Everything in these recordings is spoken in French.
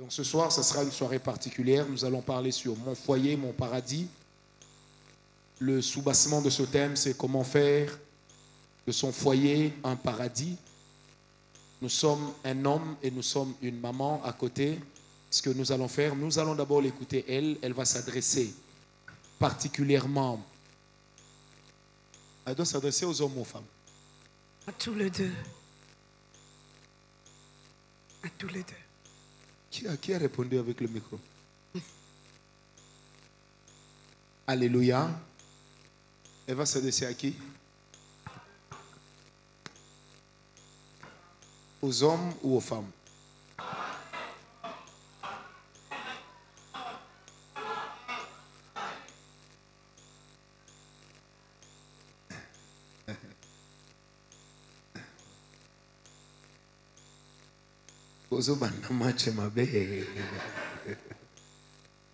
Donc ce soir, ce sera une soirée particulière. Nous allons parler sur mon foyer, mon paradis. Le sous-bassement de ce thème, c'est comment faire de son foyer un paradis. Nous sommes un homme et nous sommes une maman à côté. Ce que nous allons faire, nous allons d'abord l'écouter elle. Elle va s'adresser particulièrement. Elle doit s'adresser aux hommes ou aux femmes? À tous les deux. À tous les deux. Qui a répondu avec le micro? Alléluia. Elle va s'adresser à qui? Aux hommes ou aux femmes?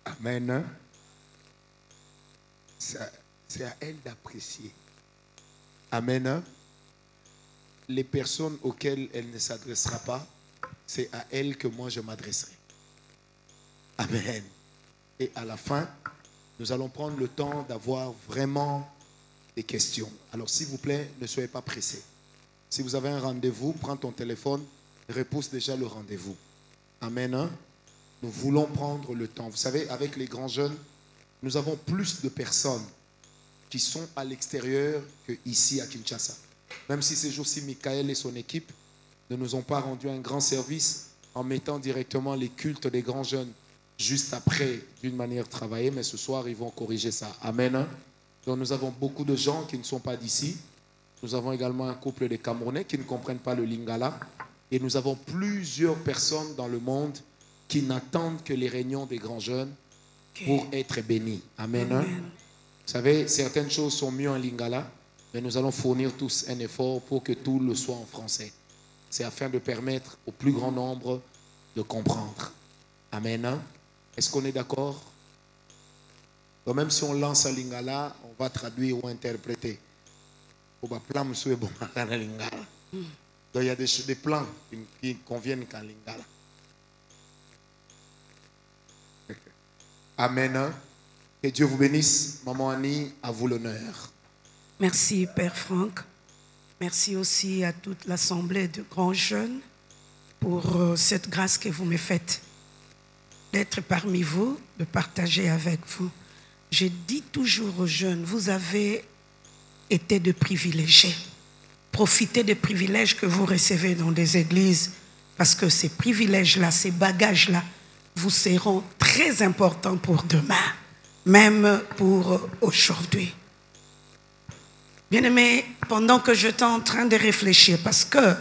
Amen. C'est à elle d'apprécier. Amen. Les personnes auxquelles elle ne s'adressera pas, c'est à elle que moi je m'adresserai. Amen. Et à la fin, nous allons prendre le temps d'avoir vraiment des questions. Alors s'il vous plaît, ne soyez pas pressés. Si vous avez un rendez-vous, prends ton téléphone, repousse déjà le rendez-vous. Amen. Nous voulons prendre le temps. Vous savez, avec les grands jeunes, nous avons plus de personnes qui sont à l'extérieur qu'ici à Kinshasa. Même si ces jours-ci, Michael et son équipe ne nous ont pas rendu un grand service en mettant directement les cultes des grands jeunes juste après, d'une manière travaillée, mais ce soir, ils vont corriger ça. Amen. Donc nous avons beaucoup de gens qui ne sont pas d'ici. Nous avons également un couple de Camerounais qui ne comprennent pas le Lingala. Et nous avons plusieurs personnes dans le monde qui n'attendent que les réunions des grands jeunes pour être bénis. Amen. Amen. Vous savez, certaines choses sont mieux en Lingala, mais nous allons fournir tous un effort pour que tout le soit en français. C'est afin de permettre au plus grand nombre de comprendre. Amen. Est-ce qu'on est d'accord? Donc même si on lance en Lingala, on va traduire ou interpréter. Donc il y a des plans qui conviennent qu'en Lingala. Amen. Que Dieu vous bénisse. Maman Annie, à vous l'honneur. Merci Père Franck. Merci aussi à toute l'assemblée de grands jeunes pour cette grâce que vous me faites d'être parmi vous, de partager avec vous. Je dis toujours aux jeunes, vous avez été de privilégiés. Profitez des privilèges que vous recevez dans des églises parce que ces privilèges-là, ces bagages-là vous seront très importants pour demain, même pour aujourd'hui. Bien-aimés, pendant que j'étais en train de réfléchir, parce que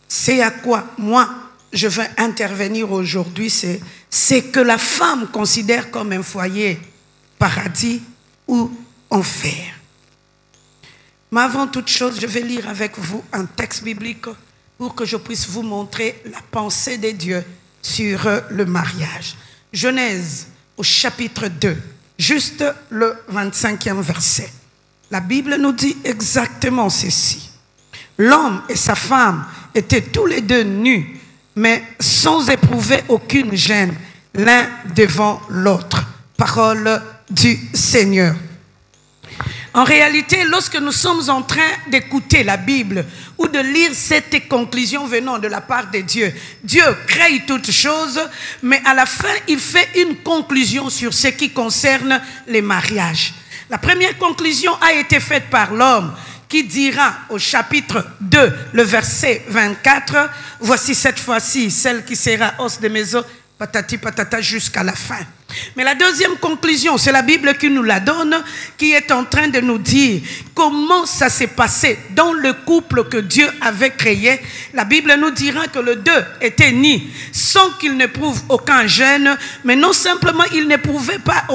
c'est à quoi moi je veux intervenir aujourd'hui, c'est que la femme considère comme un foyer paradis ou enfer. Mais avant toute chose, je vais lire avec vous un texte biblique pour que je puisse vous montrer la pensée de Dieu sur le mariage. Genèse au chapitre 2, juste le 25e verset. La Bible nous dit exactement ceci. L'homme et sa femme étaient tous les deux nus, mais sans éprouver aucune gêne, l'un devant l'autre. Parole du Seigneur. En réalité, lorsque nous sommes en train d'écouter la Bible ou de lire cette conclusion venant de la part de Dieu, Dieu crée toutes choses, mais à la fin, il fait une conclusion sur ce qui concerne les mariages. La première conclusion a été faite par l'homme qui dira au chapitre 2, le verset 24, voici cette fois-ci celle qui sera os de mes os, patati patata jusqu'à la fin. Mais la deuxième conclusion, c'est la Bible qui nous la donne, qui est en train de nous dire comment ça s'est passé dans le couple que Dieu avait créé. La Bible nous dira que les deux étaient nés sans qu'ils n'éprouvent aucun gêne, mais non simplement ils n'éprouvaient pas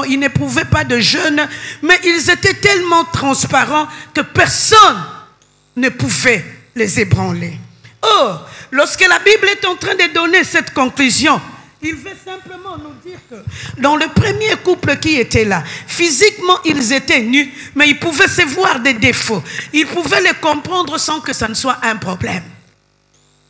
ils n'éprouvaient pas de gêne, mais ils étaient tellement transparents que personne ne pouvait les ébranler. Or, lorsque la Bible est en train de donner cette conclusion, il veut simplement nous dire que dans le premier couple qui était là, physiquement ils étaient nus, mais ils pouvaient se voir des défauts. Ils pouvaient les comprendre sans que ça ne soit un problème.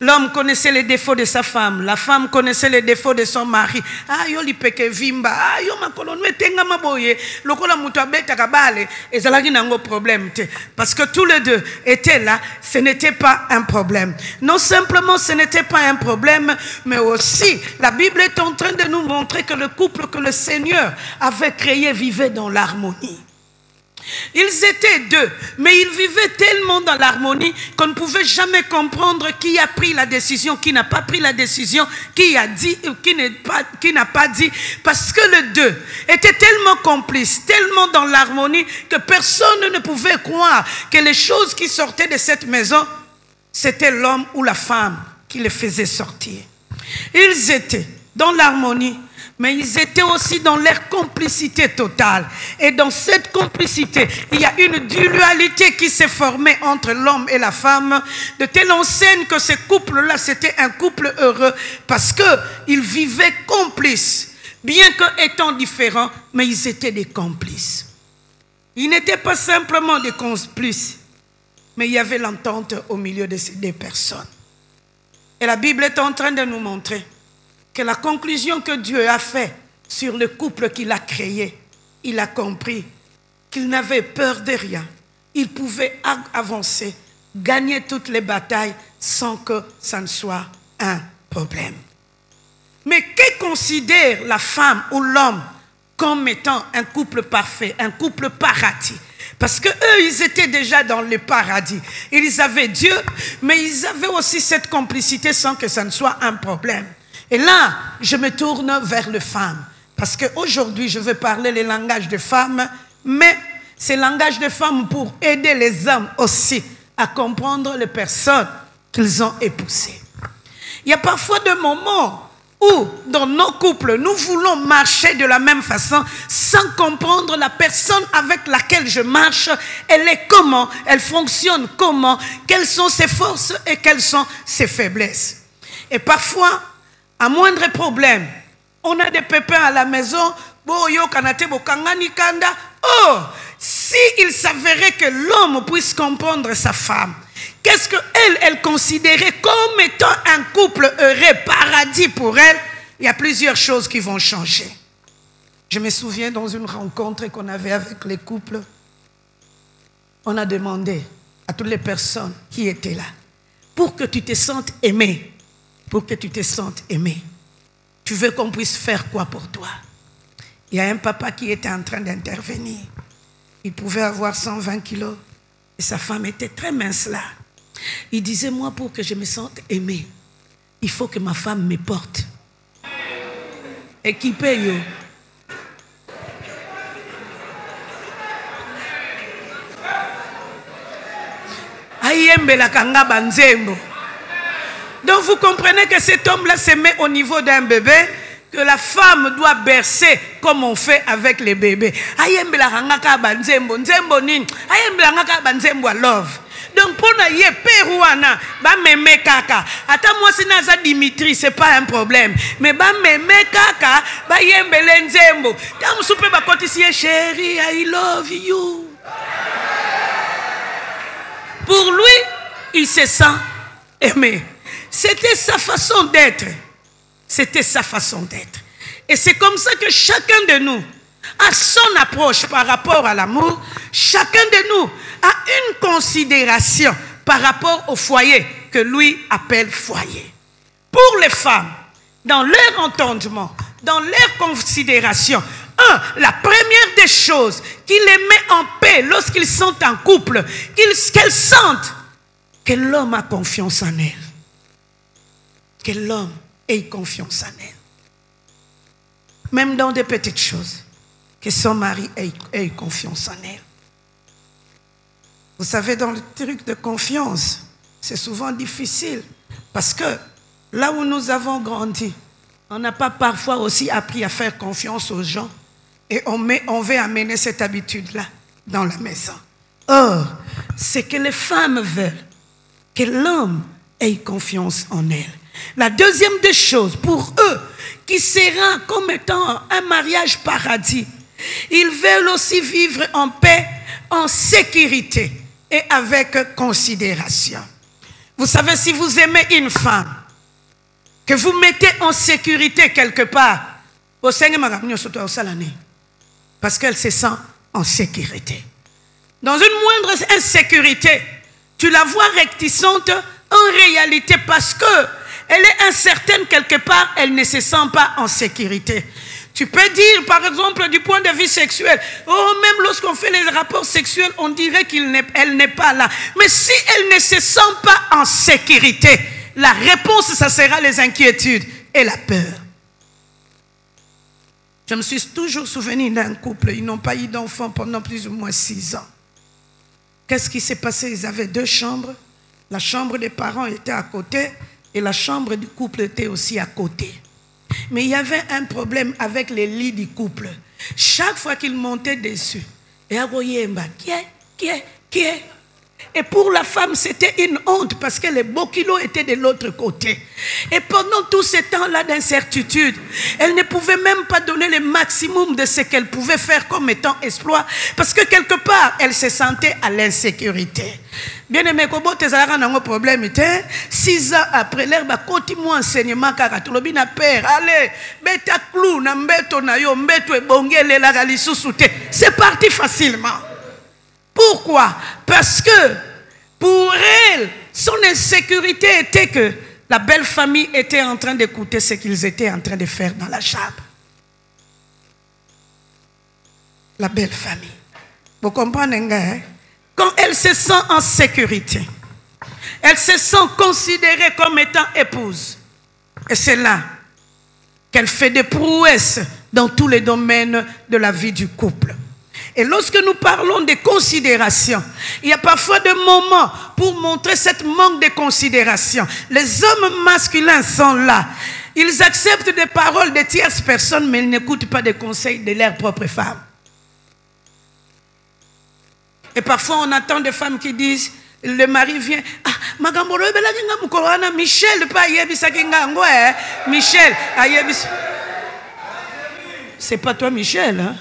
L'homme connaissait les défauts de sa femme. La femme connaissait les défauts de son mari. Ah, yo li peke vimba. Ah, yo makolo nwe tenga maboye. Lokola mutu abeta kabale. Ezalaki nango problème te. Parce que tous les deux étaient là. Ce n'était pas un problème. Non simplement ce n'était pas un problème, mais aussi la Bible est en train de nous montrer que le couple que le Seigneur avait créé vivait dans l'harmonie. Ils étaient deux, mais ils vivaient tellement dans l'harmonie qu'on ne pouvait jamais comprendre qui a pris la décision, qui n'a pas pris la décision, qui a dit ou qui n'a pas dit, parce que les deux étaient tellement complices, tellement dans l'harmonie que personne ne pouvait croire que les choses qui sortaient de cette maison, c'était l'homme ou la femme qui les faisait sortir. Ils étaient dans l'harmonie, mais ils étaient aussi dans leur complicité totale. Et dans cette complicité, il y a une dualité qui s'est formée entre l'homme et la femme, de telle enseigne que ce couple-là, c'était un couple heureux, parce qu'ils vivaient complices, bien qu'étant différents, mais ils étaient des complices. Ils n'étaient pas simplement des complices, mais il y avait l'entente au milieu de ces deux personnes. Et la Bible est en train de nous montrer que la conclusion que Dieu a faite sur le couple qu'il a créé, il a compris qu'il n'avait peur de rien. Il pouvait avancer, gagner toutes les batailles sans que ça ne soit un problème. Mais que considère la femme ou l'homme comme étant un couple parfait, un couple paradis? Parce que eux, ils étaient déjà dans le paradis. Ils avaient Dieu, mais ils avaient aussi cette complicité sans que ça ne soit un problème. Et là, je me tourne vers les femmes. Parce qu'aujourd'hui, je veux parler le langage des femmes, mais c'est le langage des femmes pour aider les hommes aussi à comprendre les personnes qu'ils ont épousées. Il y a parfois des moments où, dans nos couples, nous voulons marcher de la même façon sans comprendre la personne avec laquelle je marche. Elle est comment, elle fonctionne comment, quelles sont ses forces et quelles sont ses faiblesses. Et parfois, à moindre problème, on a des pépins à la maison. Oh, s'il s'avérait que l'homme puisse comprendre sa femme, qu'est-ce qu'elle considérait comme étant un couple heureux, paradis pour elle, il y a plusieurs choses qui vont changer. Je me souviens dans une rencontre qu'on avait avec les couples, on a demandé à toutes les personnes qui étaient là, pour que tu te sentes aimé, pour que tu te sentes aimé, tu veux qu'on puisse faire quoi pour toi? Il y a un papa qui était en train d'intervenir. Il pouvait avoir 120 kilos et sa femme était très mince là. Il disait, moi, pour que je me sente aimé, il faut que ma femme me porte. Équipé, yo. Ayembela kanga banzembo. Donc vous comprenez que cet homme-là se met au niveau d'un bébé, que la femme doit bercer comme on fait avec les bébés. Ayembela kanga ka banzembo, nzembo nini? Ayembela kanga banzembo love. Donc pour na ye perouana, ba meme kaka. Ata moi si naza Dimitri, c'est pas un problème. Mais ba meme kaka, ba yembele nzembo. Tam soupe ba kotisiye chérie, I love you. Pour lui, il se sent aimé. C'était sa façon d'être. C'était sa façon d'être. Et c'est comme ça que chacun de nous a son approche par rapport à l'amour. Chacun de nous a une considération par rapport au foyer que lui appelle foyer. Pour les femmes, dans leur entendement, dans leur considération, la première des choses qui les met en paix lorsqu'ils sont en couple, qu'elles sentent que l'homme a confiance en elle. Que l'homme ait confiance en elle. Même dans des petites choses. Que son mari ait confiance en elle. Vous savez, dans le truc de confiance, c'est souvent difficile. Parce que là où nous avons grandi, on n'a pas parfois aussi appris à faire confiance aux gens. Et on veut amener cette habitude-là dans la maison. Or, c'est que les femmes veulent que l'homme ait confiance en elle. La deuxième des choses, pour eux, qui sera comme étant un mariage paradis, ils veulent aussi vivre en paix, en sécurité et avec considération. Vous savez, si vous aimez une femme, que vous mettez en sécurité quelque part, parce qu'elle se sent en sécurité. Dans une moindre insécurité, tu la vois réticente en réalité parce qu'elle est incertaine quelque part, elle ne se sent pas en sécurité. Tu peux dire, par exemple, du point de vue sexuel, oh, même lorsqu'on fait les rapports sexuels, on dirait qu'elle n'est pas là. Mais si elle ne se sent pas en sécurité, la réponse, ça sera les inquiétudes et la peur. Je me suis toujours souvenu d'un couple, ils n'ont pas eu d'enfant pendant plus ou moins 6 ans. Qu'est-ce qui s'est passé? Ils avaient 2 chambres. La chambre des parents était à côté et la chambre du couple était aussi à côté. Mais il y avait un problème avec les lits du couple. Chaque fois qu'ils montaient dessus, et et pour la femme, c'était une honte parce que les beaux kilos étaient de l'autre côté. Et pendant tout ce temps-là d'incertitude, elle ne pouvait même pas donner le maximum de ce qu'elle pouvait faire comme étant exploit parce que quelque part, elle se sentait à l'insécurité. Bien aimé, comment tu as un problème? 6 ans après, l'herbe a continué enseignement car tu l'as père. Allez, beta clou, nambeto na yo, mbeto e bongele la galisusuté. C'est parti facilement. Pourquoi? Parce que pour elle, son insécurité était que la belle famille était en train d'écouter ce qu'ils étaient en train de faire dans la chambre. La belle famille. Vous comprenez, hein? Quand elle se sent en sécurité, elle se sent considérée comme étant épouse. Et c'est là qu'elle fait des prouesses dans tous les domaines de la vie du couple. Et lorsque nous parlons de considération, il y a parfois des moments pour montrer cette manque de considération. Les hommes masculins sont là. Ils acceptent des paroles de tierces personnes, mais ils n'écoutent pas des conseils de leur propre femme. Et parfois, on attend des femmes qui disent, le mari vient, ah, Michel, pas Michel, c'est pas toi, Michel, hein?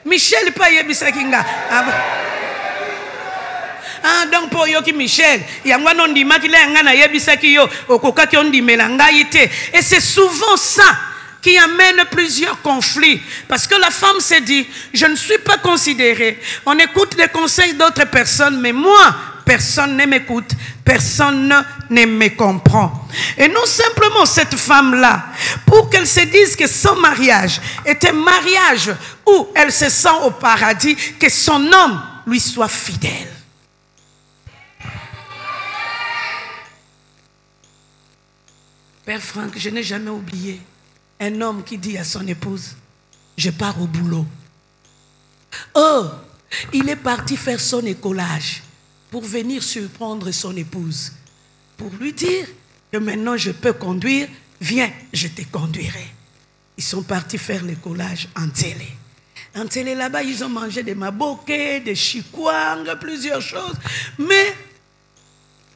Michel pas yebisakinga. Ah donc pour yo ki Michel, yangwa non di makile ngana yebisaki yo okoka ki on di melanga yite. Et c'est souvent ça qui amène plusieurs conflits parce que la femme s'est dit je ne suis pas considérée. On écoute les conseils d'autres personnes mais moi personne ne m'écoute, personne ne me comprend. Et non simplement cette femme-là, pour qu'elle se dise que son mariage est un mariage où elle se sent au paradis, que son homme lui soit fidèle. Père Franck, je n'ai jamais oublié un homme qui dit à son épouse, je pars au boulot. Oh, il est parti faire son écolage pour venir surprendre son épouse, pour lui dire que maintenant je peux conduire, viens, je te conduirai. Ils sont partis faire le collage en télé. En télé là-bas, ils ont mangé des maboké, des chikwang, plusieurs choses. Mais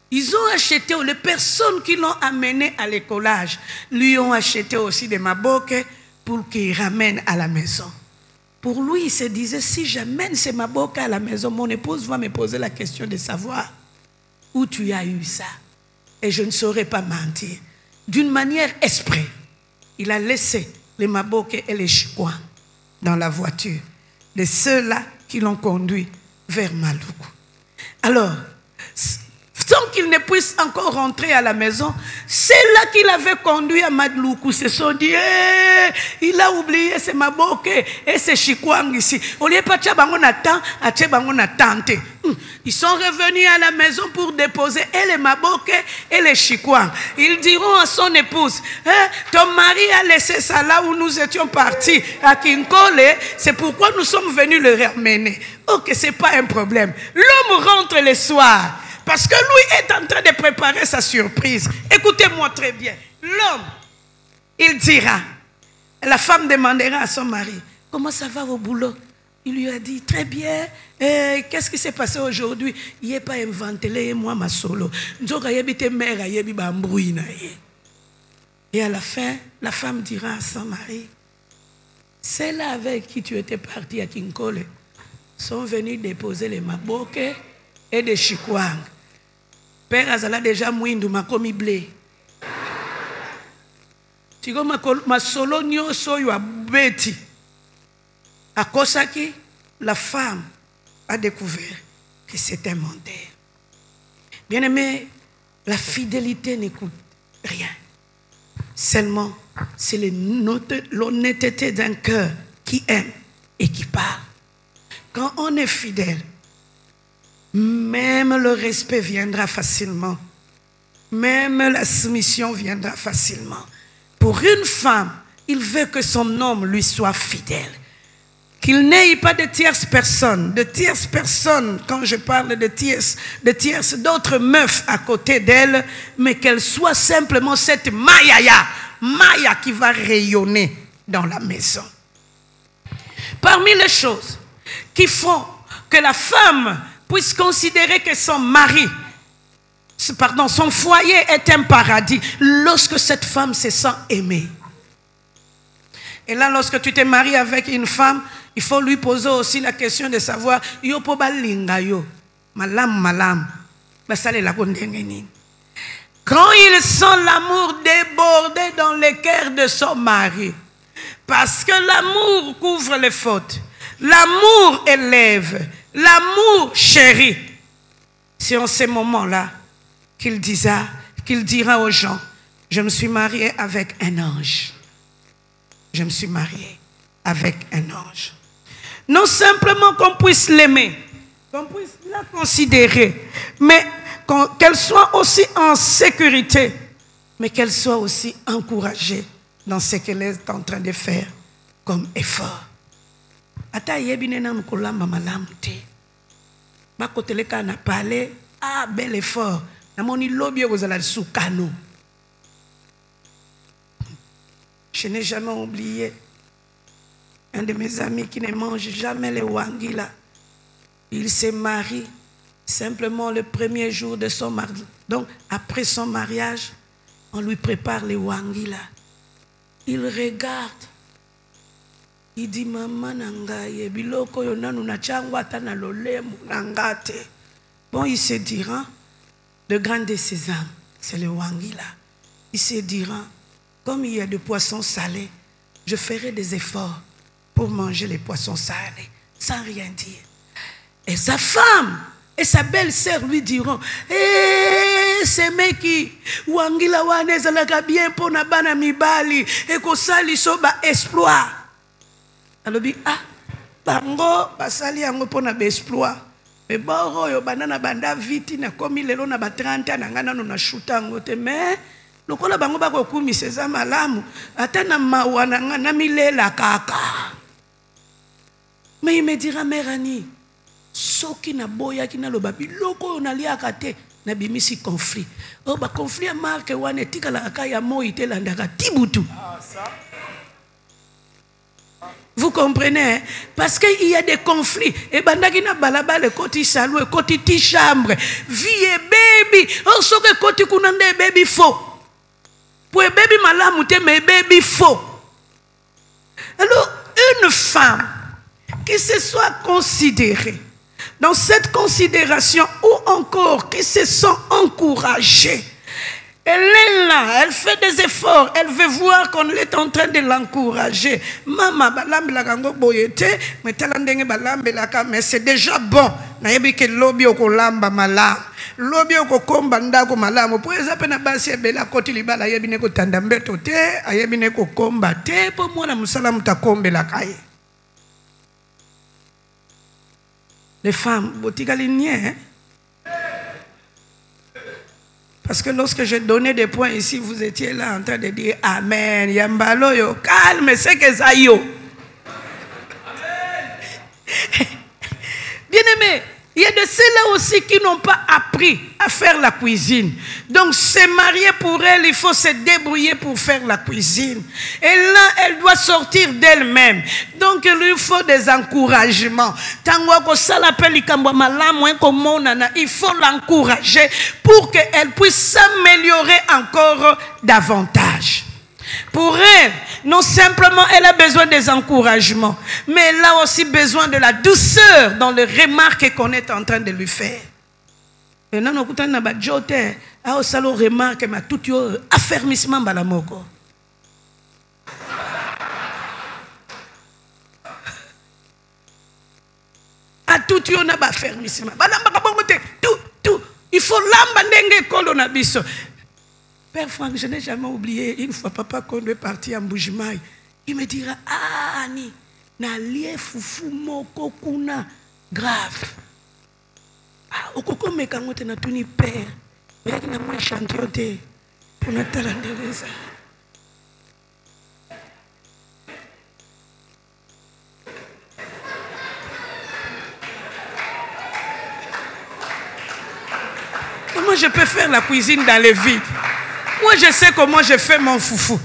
ils ont acheté, les personnes qui l'ont amené à l'écolage, lui ont acheté aussi des maboké pour qu'il ramène à la maison. Pour lui, il se disait, si j'amène ces maboké à la maison, mon épouse va me poser la question de savoir où tu as eu ça. Et je ne saurais pas mentir. D'une manière esprit, il a laissé les maboké et les chikwang dans la voiture de ceux-là qui l'ont conduit vers Maluku. Alors, sans qu'il ne puisse encore rentrer à la maison, c'est là qu'il avait conduit à Maluku. Se sont dit, il a oublié ses maboké et ses chikwang ici. Au lieu de ils sont revenus à la maison pour déposer et les maboké et les chikwang. Ils diront à son épouse, ton mari a laissé ça là où nous étions partis, à Kinkole, c'est pourquoi nous sommes venus le ramener. Ok, c'est pas un problème. L'homme rentre le soir. Parce que lui est en train de préparer sa surprise. Écoutez-moi très bien. L'homme, il dira, la femme demandera à son mari, comment ça va au boulot? Il lui a dit, très bien. Qu'est-ce qui s'est passé aujourd'hui? Il n'est pas inventé, moi, ma solo. Et à la fin, la femme dira à son mari, celle-là avec qui tu étais parti à Kinkole sont venus déposer les maboké et de Chikwang. Père Azala déjà mouindou ma komi blé. Tigo ma solo nyoso yo abeti. À Kosaki, la femme a découvert que c'était mondain. Bien aimé, la fidélité n'écoute rien. Seulement, c'est l'honnêteté d'un cœur qui aime et qui parle. Quand on est fidèle, même le respect viendra facilement. Même la soumission viendra facilement. Pour une femme, il veut que son homme lui soit fidèle. Qu'il n'ait pas de tierces personnes. De tierces personnes, quand je parle de tierces, d'autres meufs à côté d'elle, mais qu'elle soit simplement cette Maya qui va rayonner dans la maison. Parmi les choses qui font que la femme puisse considérer que son mari, son foyer est un paradis, lorsque cette femme se sent aimée. Et là, lorsque tu te maries avec une femme, il faut lui poser aussi la question de savoir, yo po balinga yo, malam, basale la kondengeni. Quand il sent l'amour déborder dans le cœur de son mari, parce que l'amour couvre les fautes, l'amour élève, l'amour chérit. C'est en ces moments-là qu'il dira aux gens, je me suis marié avec un ange. Je me suis marié avec un ange. Non simplement qu'on puisse l'aimer, qu'on puisse la considérer, mais qu'elle soit aussi en sécurité, mais qu'elle soit aussi encouragée dans ce qu'elle est en train de faire comme effort. Ata yebine na mkolamba malamu te. Bakoteleka na parler, ah bel effort. Na moni lobi ozala soukano. Je n'ai jamais oublié un de mes amis qui ne mange jamais les wangila. Il s'est marié simplement le premier jour de son mariage. Donc, après son mariage, on lui prépare les wangila. Il regarde. Il dit, maman nangaye, biloko yonanu na changwata na lolemu nangate. Bon, il se dira, le grand de ses âmes, c'est le wangila. Il se dira, comme il y a des poissons salés, je ferai des efforts pour manger les poissons salés, sans rien dire. Et sa femme et sa belle-sœur lui diront, eh, c'est meki, wangila wane zalaka bien pour na bana mibali, et ko sali so ba exploit. Alors dit, ah, bango, basali yango pour na ba exploit. Mais bon, yo banana banda viti na komi lelo na ba 30 ans, na ngana no na shuta ngote, mais lokola bango bako kumi seza malamu ata na mawana na milela kaka. Mais il me dira, mère Annie, soki na boya ki na loba biloko yo naliaka te na bimisi conflit. Oh ba conflit marque wane tika la kaya moi te landaka tibutu. Vous comprenez? Parce qu'il y a des conflits. Et bandaki na balabale koti salou et koti ti chambre. Vie baby. Oh so que koti kunande baby faux. Pour baby malamu te mais baby faux. Alors une femme qui se soit considérée dans cette considération ou encore qui se sent encouragée, elle est là, elle fait des efforts, elle veut voir qu'on est en train de l'encourager. Maman, mais c'est déjà bon. Lobi okokomba ndako malamu po ezape na basi ebela koti libala yebine ko tanda mbeto te ayebine ko komba te po mwana musala mutakombela kaye. Les femmes botikali nie. Parce que lorsque j'ai donné des points ici, vous étiez là en train de dire amen, yambalo yo, calme, c'est que ça yo. Bien-aimé, il y a de ceux-là aussi qui n'ont pas appris à faire la cuisine. Donc, se marier pour elle, il faut se débrouiller pour faire la cuisine. Et là, elle doit sortir d'elle-même. Donc, il lui faut des encouragements. Il faut l'encourager pour qu'elle puisse s'améliorer encore davantage. Pour elle, non simplement elle a besoin des encouragements, mais elle a aussi besoin de la douceur dans les remarques qu'on est en train de lui faire. Et non, on a ba jote, a salo remarque ma tout yo affermissement balamoko. A tout yo na ba affermissement. Banamba kabongo te tout. Il faut lamba ndenge kolo na biso. Père Franck, je n'ai jamais oublié une fois papa quand on est parti à Mbujimaï, il me dira ah Annie, na lié fufu moko kuna grave. Ah, okoko mekangote na tuni père. Mais na moi chantier pour na talandeleza. Comment je peux faire la cuisine dans le vide? Moi, je sais comment je fais mon foufou.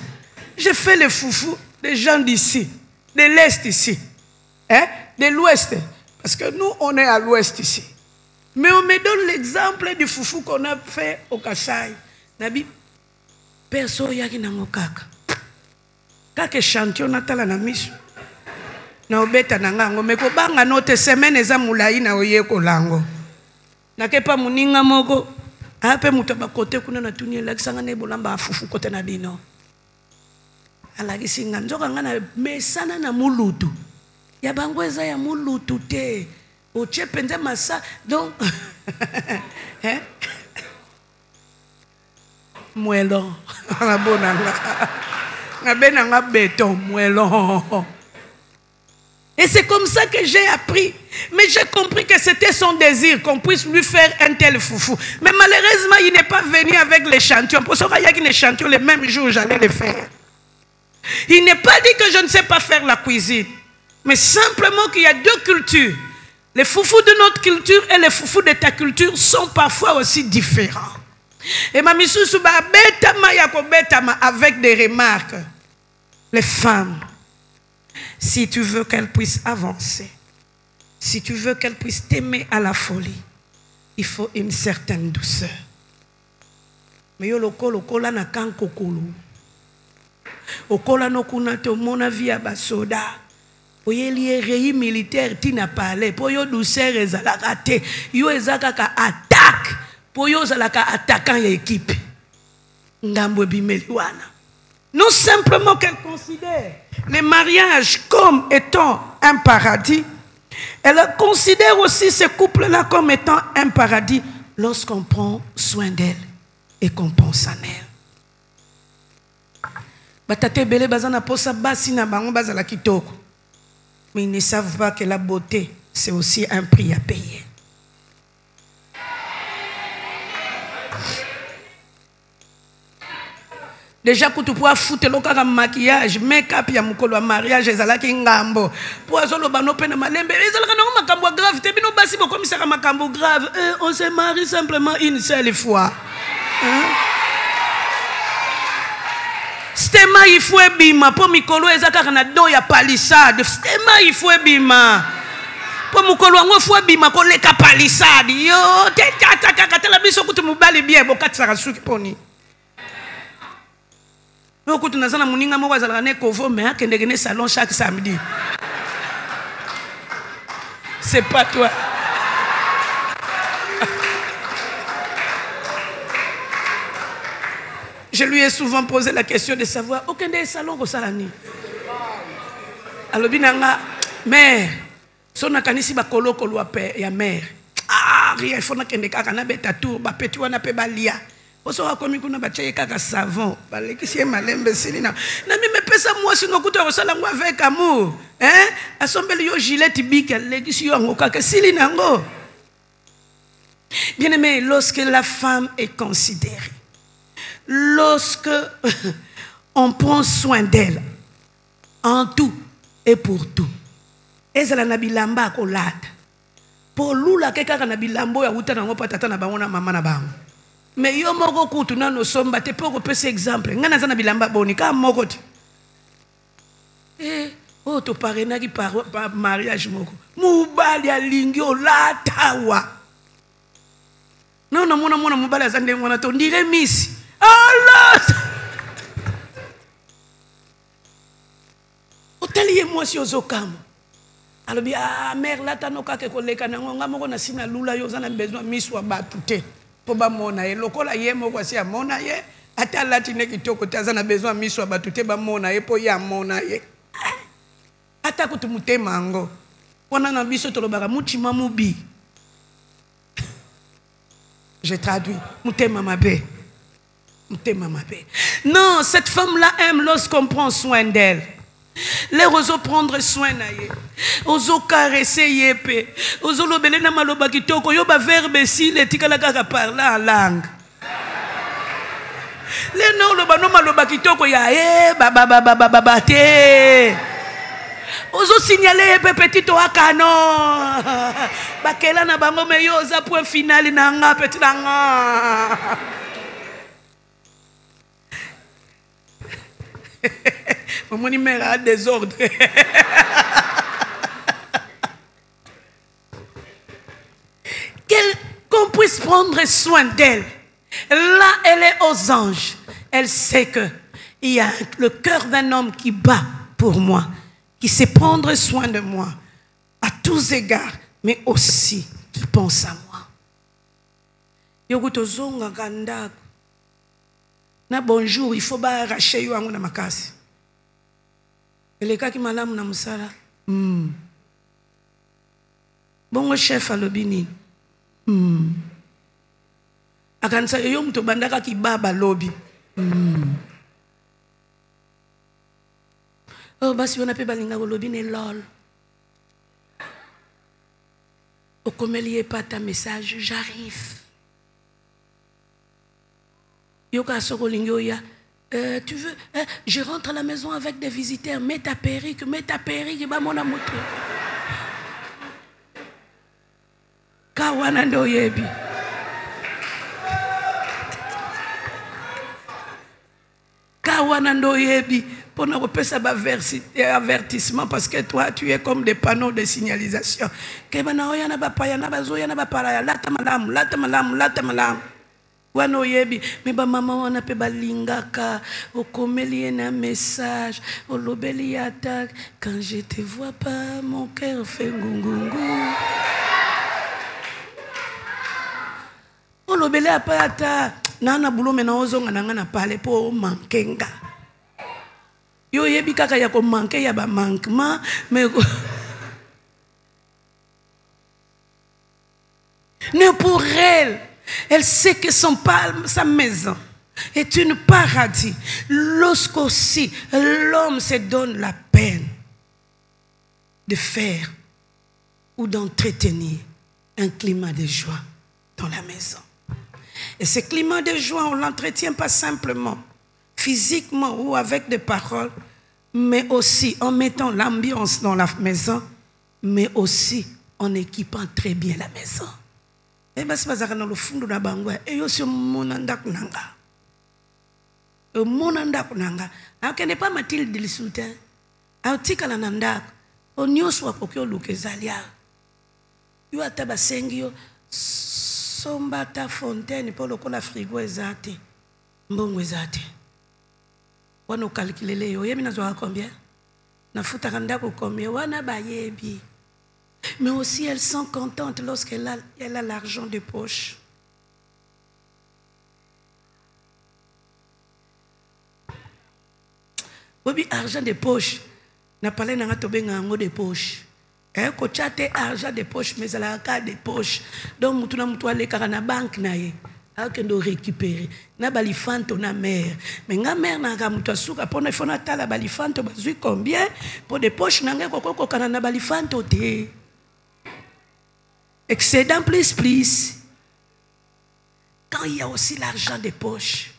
Je fais le foufou des gens d'ici, de l'Est ici, hein? De l'Ouest. Parce que nous, on est à l'Ouest ici. Mais on me donne l'exemple du foufou qu'on a fait au Kassai. Nabi, perso yaki nango kaka. Kaka chantier on atala na misu. Na obeta nangango meko banga note semaine eza mulai na oye kolango. Na kepa muninga moko. Ape mutu bakote kuna na tuni lakisanga ne bolamba fufu kote na bino. Alakisi nganzoka ngana mesana na mulutu. Ya bango eza ya mulutu te. Oche penza masa donc hein? Moellon. La bonanga. Na benanga béton moellon. Et c'est comme ça que j'ai appris. Mais j'ai compris que c'était son désir qu'on puisse lui faire un tel foufou. Mais malheureusement, il n'est pas venu avec l'échantillon. Pour ça, il y a un échantillon le même jour, j'allais le faire. Il n'est pas dit que je ne sais pas faire la cuisine. Mais simplement qu'il y a deux cultures. Les foufous de notre culture et les foufous de ta culture sont parfois aussi différents. Et ma misusu ba betama yako betama avec des remarques. Les femmes, si tu veux qu'elles puissent avancer, si tu veux qu'elles puissent t'aimer à la folie, il faut une certaine douceur. Mais yo lokola na kankokolo. Okola no kuna te mona via basoda. Oye lié réi militaire ti na parler. Po yo douceur ezalaka te. Yo ezaka ka attaque. Po yo ezalaka attaquant ya équipe. Ngambo bimeli wana. Non simplement qu'elle considère les mariages comme étant un paradis, elle considère aussi ce couple-là comme étant un paradis lorsqu'on prend soin d'elle et qu'on pense en elle. Batate bele bazana posa basi na bango bazala kitoko. Mais ils ne savent pas que la beauté, c'est aussi un prix à payer. Déjà, quand tu pourras foutre le maquillage, make-up, il y a un mariage, il y a un ngambo. Pour azolo bano pena malembe, il y a un makambo grave. Tu es basi bo comme ça un makambo grave. On se marie simplement une seule fois. Stema il faut bima pour mikolo ezaka na do ya palissade. Stema il faut bima. Pour mukolo wango faut bima ko leka palissade. Yo, te tata kaka la biso kutu mubali bien bo katsaka suki poni. Nous écoutons dans un moninga moi bazala ne kovo mais akende gene salon chaque samedi. C'est pas toi. Je lui ai souvent posé la question de savoir aucun des salons au salani. Alors binanga mère son akanisi ba koloko lwa pe ya mère. Ah rien il faut na kende kaka na beta tour ba petit wana pe balia. Oso akomi kuna bachaye kaka savon balekisi malembe silina na mimi pesa moi sino kuta osala ngwa avec amour hein asombeli yo gilet bika lekisi yo ngo kaka silina ngo. Bien aimé, lorsque la femme est considérée, lorsque on prend soin d'elle en tout et pour tout, ezala na bilamba kolata pour lula keka na bilambo ya uta na ngopa tata na bango na mama na bango. Mais yo moko kutu na no somba te pour repasser exemple ngana za na bilamba boni ka moko ti oh to parena ki par mariage moko mubali alingi olatawa non mona mubali azande mwana to ndire miss Allah otali émotion zokamo alobi ah mère là tanoka ke koleka nango nga moko na sina lula yo zana besoin miswa batute po ba mona ye lokola ye moko si amona ye ata lati ne kitoko tazana besoin miswa batute ba mona ye po ya mona ye ata kutu mutema ngo wana na biso tolobaka mutima mubi. Je traduis mutema mabe. Non, cette femme-là aime lorsqu'on prend soin d'elle. Les ozo prendre soin na ye. Ozo caresser ye pe. Ozo lobele na maloba kitoko yo ba verbe si le tikala kaka parler en langue. Les non loba no maloba kitoko ya ba te. Ozo signaler pe petit to akano. Bakela na bango me yo za point final na nga petit na nga. Mon numéro a désordre. Qu'on puisse prendre soin d'elle. Là, elle est aux anges. Elle sait que il y a le cœur d'un homme qui bat pour moi, qui sait prendre soin de moi à tous égards, mais aussi qui pense à moi. Yogutozonga gandako. Na bonjour, il faut pas arracher yo na makasi. Eleka ki malamu na musala. Bongo chef alobini. Akanisa yo mtu bandaka ki baba lobi. Oh basi on appelle balinga lobi ne lol. Okomelie pas ta message, j'arrive. Yoka sokolingo ya. Tu veux, je rentre à la maison avec des visiteurs, mets ta perruque, bah mon amour. Kawana ndo yebi. Kawana ndo yebi. Pour ne pas ça avertissement parce que toi tu es comme des panneaux de signalisation. Kebana oyana ba payana bazo yana ba paraya lata malam. Wano yebi mais ba maman wana pe balingaka okomeli na message olobeli attaque quand je te vois pas mon cœur fait ngungungu olobeli apata nana bulo mena ozonga nanga na pale po mankenga yo yebi kaka ya ko manke ya ba manquement mais ne pour elle sait que sa maison est une paradis. Lorsqu'aussi l'homme se donne la peine de faire ou d'entretenir un climat de joie dans la maison. Et ce climat de joie, on ne l'entretient pas simplement physiquement ou avec des paroles, mais aussi en mettant l'ambiance dans la maison, mais aussi en équipant très bien la maison. Et bien, c'est pas le fond de la bangue. Et yo sur mon andak nanga. Mon andak nanga. Alors qu'elle n'est pas Mathilde de l'Issouten. Alors tika la nandak. On y soit pour que luke zalia. Yo ataba sengio. Somba ta fontaine pour le la frigo ezate. Mbongo ezate. Wano calculer yo. Yemi nazoa combien? Na futa kandako combien? Wana ba yebi. Mais aussi, elles sont contentes lorsqu'elle a l'argent de poche. Oui, argent de poche. N'a pas l'air d'être de poche. Quand tu as argent de poche, mais elle a un cas de poche. Donc, tu as aller à la banque. Alors que nous récupérer. Na balifanto na mère. Mais na mère na kamuta suka pour ne fona tala balifanto bazui combien pour des poches na ngeko kana na balifanto te. Excédent plus. Quand il y a aussi l'argent de poche.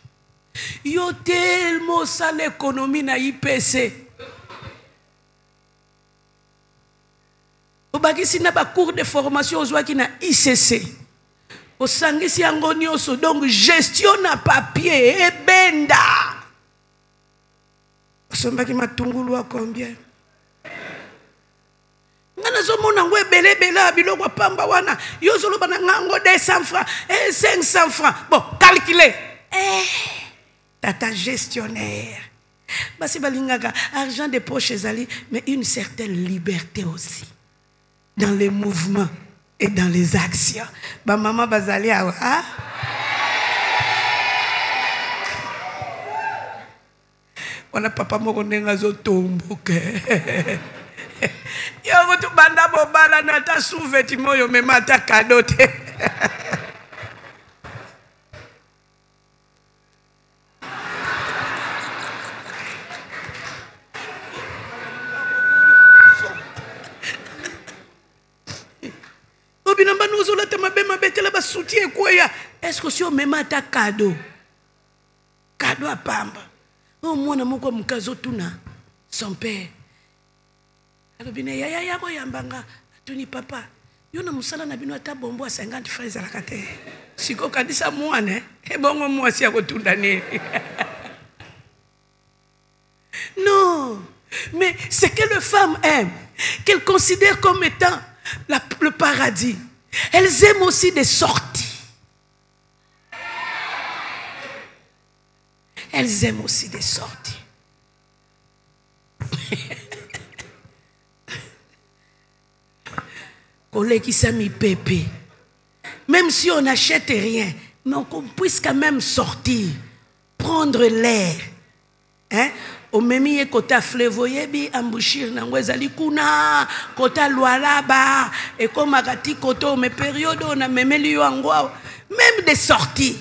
Il y a tellement ça l'économie na IPC. Au bagisi na ba cours de formation aux qui na ICC. Au sangisi angonioso donc gestion na papier et benda. Somba qui m'a tungulu à combien? Ngana ngwe bele biloko pamba wana yozolo bana ngango 200 francs et 500 francs. Bon, calculez. Tata gestionnaire. Basi balingaka argent de poche ezali mais une certaine liberté aussi. dans les mouvements et dans les actions. Ba maman bazali awa. Ah? On a papa moko ndenga zo tomboke. Yo tu banda bobala na ta souveti moyo mema ta kadote. Est-ce que si on me met ta cadeau à pamba, oh moi na moko mukazo tuna son père. Alors bien ya ko yambanga tuni papa. Yo na musala na bino ata bombo 50 francs à la kate. Siko kadisa mwana e bongo mwasi akotunda ne. Non, mais ce que les femmes aiment, qu'elles considèrent comme étant le paradis, elles aiment aussi des sorties. Elles aiment aussi des sorties. Collègue qui s'est mis pépé. Même si on n'achète rien, mais on puisse quand même sortir, prendre l'air. Hein? Au même kota flevoye bi embouchir nango ezali kuna kota lualaba et comme agati koto me période on a memeli yo angwa même des sorties.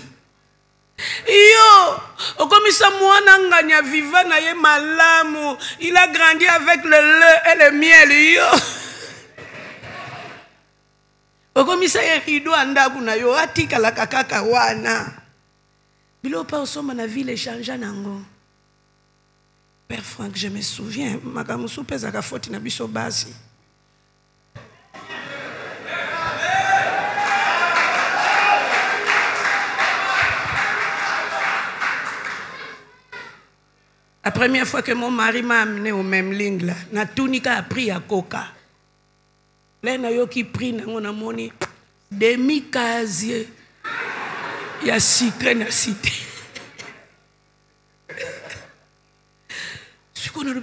Yo, comme ça mwana nganya vivant na ye malamu, il a grandi avec le lait et le miel yo. Comme ça ye rido anda kuna yo atika la kakaka wana. Bilo pa osoma na ville échange nango. Père Franck, je me souviens, makamusu pesa ka foti na biso basi. La première fois que mon mari m'a amené au même ligne là, na tunika a pris à coca. Là na yo qui pris na on a moni demi casier. Il y a sucre na cité.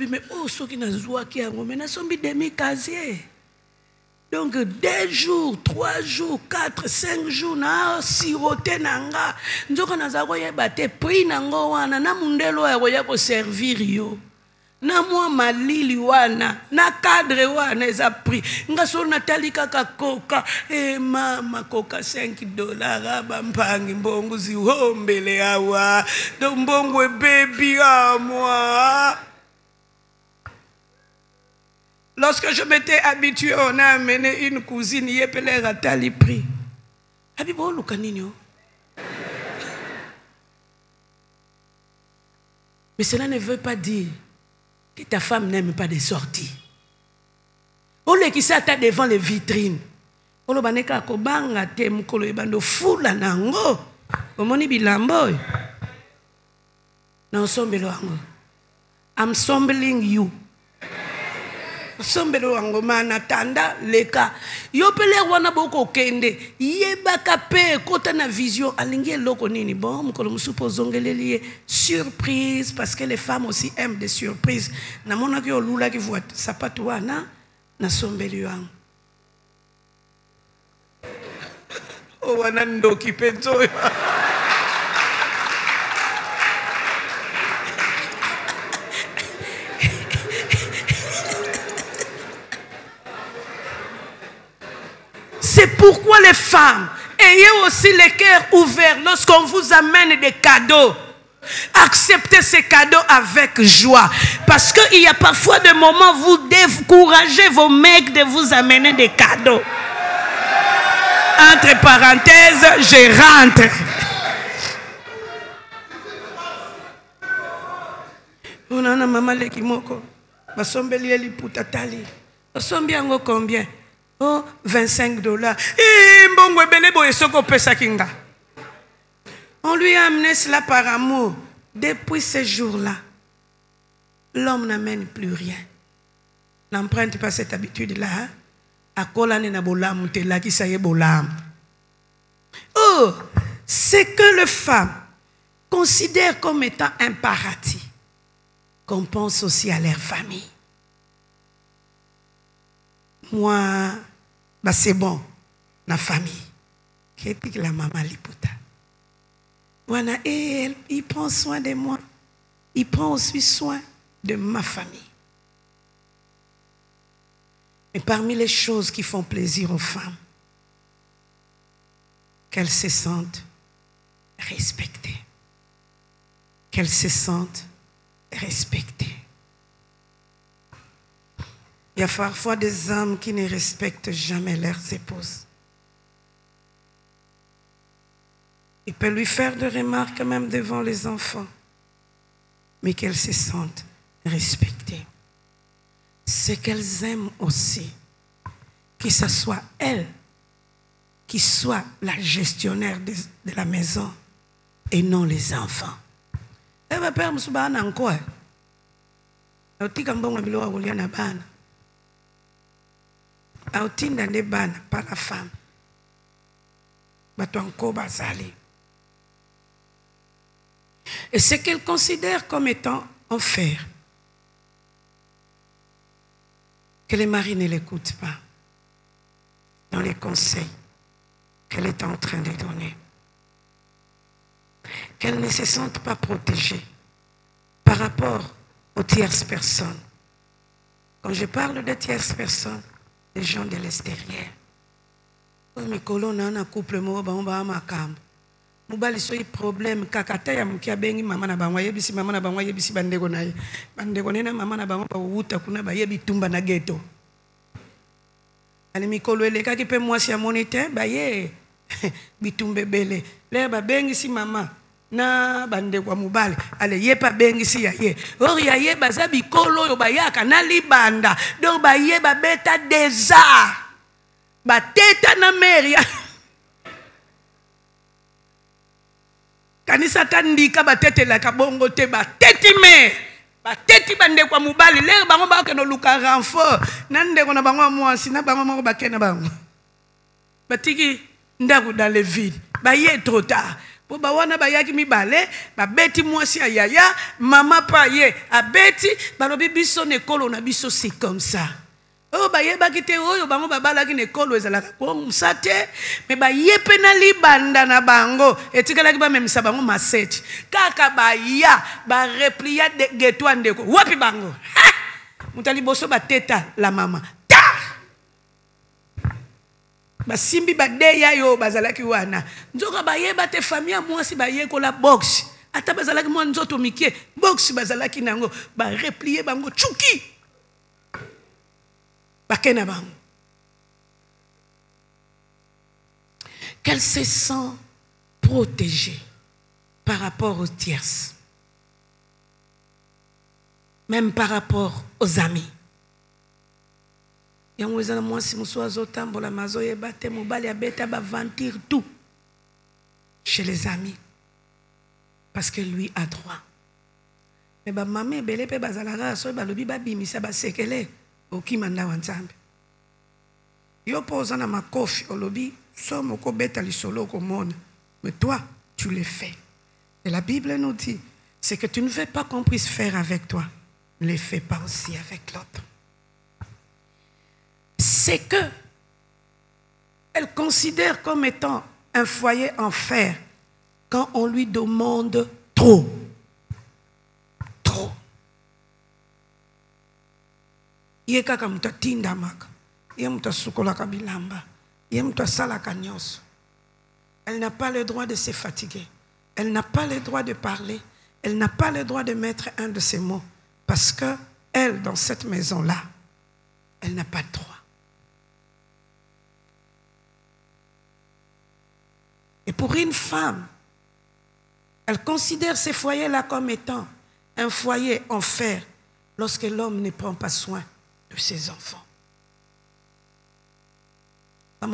Mais oh, ce qui n'a zoua qui a mais n'a sombi demi-casier. Donc 2 jours, 3 jours, 4, 5 jours, na siroté nanga. Nzoko na zako ye bate prix nango wana na mundelo ya ko servir yo. Na moi malili wana, na cadre wana eza prix. Nga so natali kaka coca, mama coca $5 bampangi mbongo zihombele awa. Do mbongo baby à moi. Lorsque je m'étais habitué, on a amené une cousine, y a à tali prix. Habibo lukanino. Mais cela ne veut pas dire que ta femme n'aime pas des sorties. On les qui s'attend devant les vitrines. On le baneka kobanga te mukolo ebando fula nango. Omoni bilambo. Na ensemble ango. I'm assembling you. Sombelo angoma na tanda leka yopele wana boko kende yebaka pe kota na vision alingi loko nini bon mukolo musupo zongeleli surprise parce que les femmes aussi aiment des surprises na mona ki olula ki voit sapato wana na sombelo yang o wana ndoki penzo. C'est pourquoi les femmes, ayez aussi les cœurs ouverts lorsqu'on vous amène des cadeaux. Acceptez ces cadeaux avec joie. Parce qu'il y a parfois des moments où vous découragez vos mecs de vous amener des cadeaux. Entre parenthèses, je rentre. On a maman lekimoko. Basombeli eli putatali. Basombi yango combien? Oh, $25. On lui a amené cela par amour. Depuis ce jour-là, l'homme n'amène plus rien. N'emprunte pas cette habitude-là. Oh, c'est que les femmes considèrent comme étant un paradis, qu'on pense aussi à leur famille. Moi, bah c'est bon, la famille. Qu'est-ce que la maman liputa? Voilà, et il prend soin de moi. Il prend aussi soin de ma famille. Et parmi les choses qui font plaisir aux femmes, qu'elles se sentent respectées. Qu'elles se sentent respectées. Il y a parfois des hommes qui ne respectent jamais leurs épouses. Il peut lui faire des remarques même devant les enfants, mais qu'elles se sentent respectées. C'est qu'elles aiment aussi que ce soit elle qui soit la gestionnaire de la maison et non les enfants. Elle va perdre son bana encore. Autinda ne bana par la femme. Et ce qu'elle considère comme étant enfer, que les maris ne l'écoutent pas dans les conseils qu'elle est en train de donner. Qu'elle ne se sente pas protégée par rapport aux tierces personnes. Quand je parle de tierces personnes, les gens de l'extérieur. Mes colons ont un couple, mubali so problème kakata ya mkia bengi mama na bangwa yebisi mama na bangwa yebisi bandeko na ye bandeko nena mama na bangwa ba wuta kuna ba yebi tumba na ghetto ani mikolo eleka ki pe mwasi ya monite ba ye bitumbe bele le ba bengi si mama na bandeko mubali ale ye pa bengi si ya ye or ya ye baza bikolo yo ba yaka na libanda donc ba ye ba beta des arts ba teta na meria kanisa tandika batete la kabongo te bateti me bateti bande kwa mubali le bango ba ke no luka renfort nande ko na bango mwasi na bango moko bakena bango batiki ndaku dans le vide ba ye trop tard po ba wana ba yaki mibale ba beti mwasi ayaya mama pa ye abeti balobi biso ne kolo na biso c'est comme ça. Oh ba ye ba kite oyo bango babala ki nekolo ezalaka ko musate me ba ye pena libanda na bango etikala ki ba memisa bango maseti kaka ba ya ba replia de geto andeko wapi bango mutali boso ba teta la mama ta ba simbi ba deya yo bazalaki wana nzoka ba ye ba te famille mwasi ba ye ko la box ata bazalaki mwa nzoto mikie box bazalaki nango ba replie bango chuki. Qu'elle se sent protégée par rapport aux tierces, même par rapport aux amis. Et on a moi si nous tambola mazo ye bate mobali abeta ba ventir tout chez les amis parce que lui a droit. Mais ba mamé belé pe bazalaka so ba lobi ba bimisa ba sekele. Okimanda wanzambe yo posa na makofi olobi somo ko beta lisolo ko mona mais toi tu le fais et la Bible nous dit c'est que tu ne veux pas qu'on puisse faire avec toi ne le fais pas aussi avec l'autre. C'est que elle considère comme étant un foyer en fer quand on lui demande trop. Ye kaka muta tinda maka, ye muta sukola kabilamba, ye muta sala kanyoso. Elle n'a pas le droit de se fatiguer. Elle n'a pas le droit de parler. Elle n'a pas le droit de mettre un de ses mots. Parce que elle, dans cette maison-là, elle n'a pas de droit. Et pour une femme, elle considère ces foyers-là comme étant un foyer en fer lorsque l'homme ne prend pas soin de ses enfants. Parce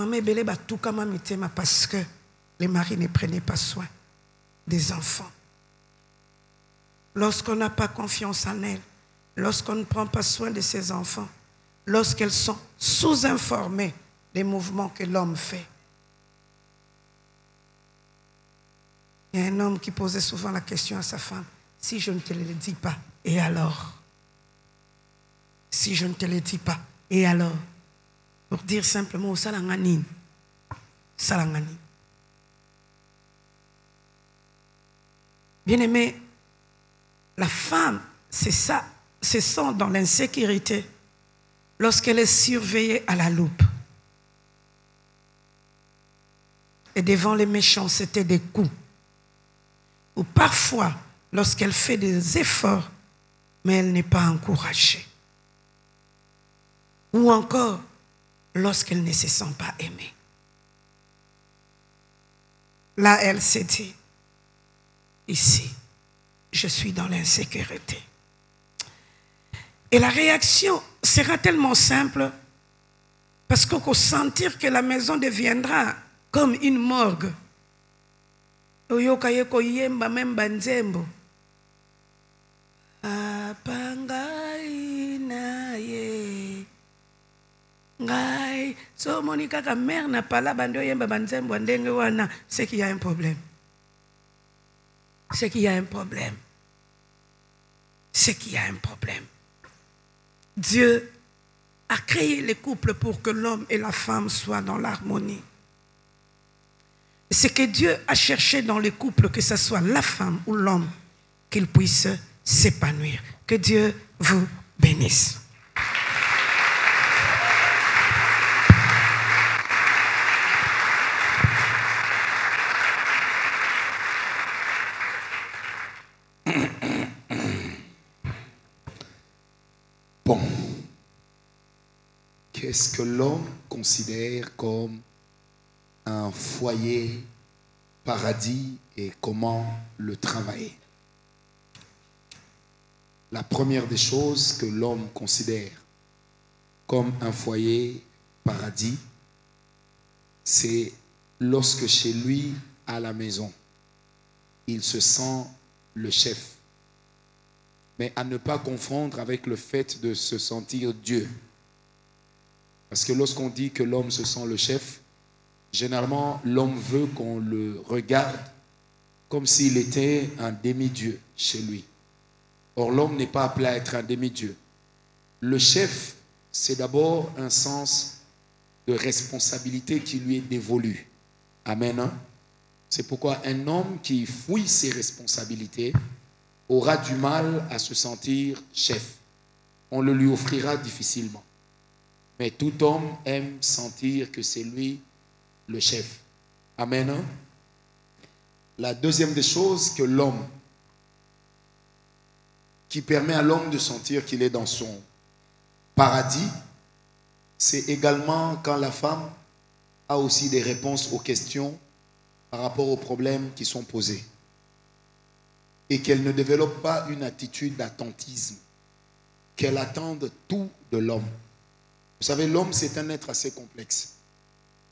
que les maris ne prenaient pas soin des enfants. Lorsqu'on n'a pas confiance en elles, lorsqu'on ne prend pas soin de ses enfants, lorsqu'elles sont sous-informées des mouvements que l'homme fait. Il y a un homme qui posait souvent la question à sa femme, si je ne te le dis pas, et alors? Si je ne te le dis pas, et alors? pour dire simplement au salangani. Salangani. Bien-aimé, la femme, c'est ça, se sent dans l'insécurité lorsqu'elle est surveillée à la loupe. Et devant les méchants, c'était des coups. Ou parfois, lorsqu'elle fait des efforts, mais elle n'est pas encouragée. Ou encore, lorsqu'elle ne se sent pas aimée. Là, elle s'est dit, ici, je suis dans l'insécurité. Et la réaction sera tellement simple parce qu'on peut sentir que la maison deviendra comme une morgue. Oyoka yeko yemba memba nzembo. Apangai na ye. Ngai. So monika ka mère na pala bando yemba banzembo ndenge wana. C'est qu'il y a un problème. C'est qu'il y a un problème. C'est qu'il y a un problème. Dieu a créé les couples pour que l'homme et la femme soient dans l'harmonie. C'est que Dieu a cherché dans les couples, que ce soit la femme ou l'homme, qu'ils puissent s'épanouir. Que Dieu vous bénisse. Bon. Qu'est-ce que l'homme considère comme un foyer paradis et comment le travailler? La première des choses que l'homme considère comme un foyer paradis, c'est lorsque chez lui, à la maison, il se sent le chef. Mais à ne pas confondre avec le fait de se sentir Dieu. Parce que lorsqu'on dit que l'homme se sent le chef, généralement, l'homme veut qu'on le regarde comme s'il était un demi-dieu chez lui. Or, l'homme n'est pas appelé à être un demi-dieu. Le chef, c'est d'abord un sens de responsabilité qui lui est dévolu. Amen. Hein? C'est pourquoi un homme qui fouille ses responsabilités aura du mal à se sentir chef. On le lui offrira difficilement. Mais tout homme aime sentir que c'est lui le chef. Amen. Hein? La deuxième des choses que l'homme, qui permet à l'homme de sentir qu'il est dans son paradis, c'est également quand la femme a aussi des réponses aux questions par rapport aux problèmes qui sont posés. Et qu'elle ne développe pas une attitude d'attentisme, qu'elle attende tout de l'homme. Vous savez, l'homme, c'est un être assez complexe.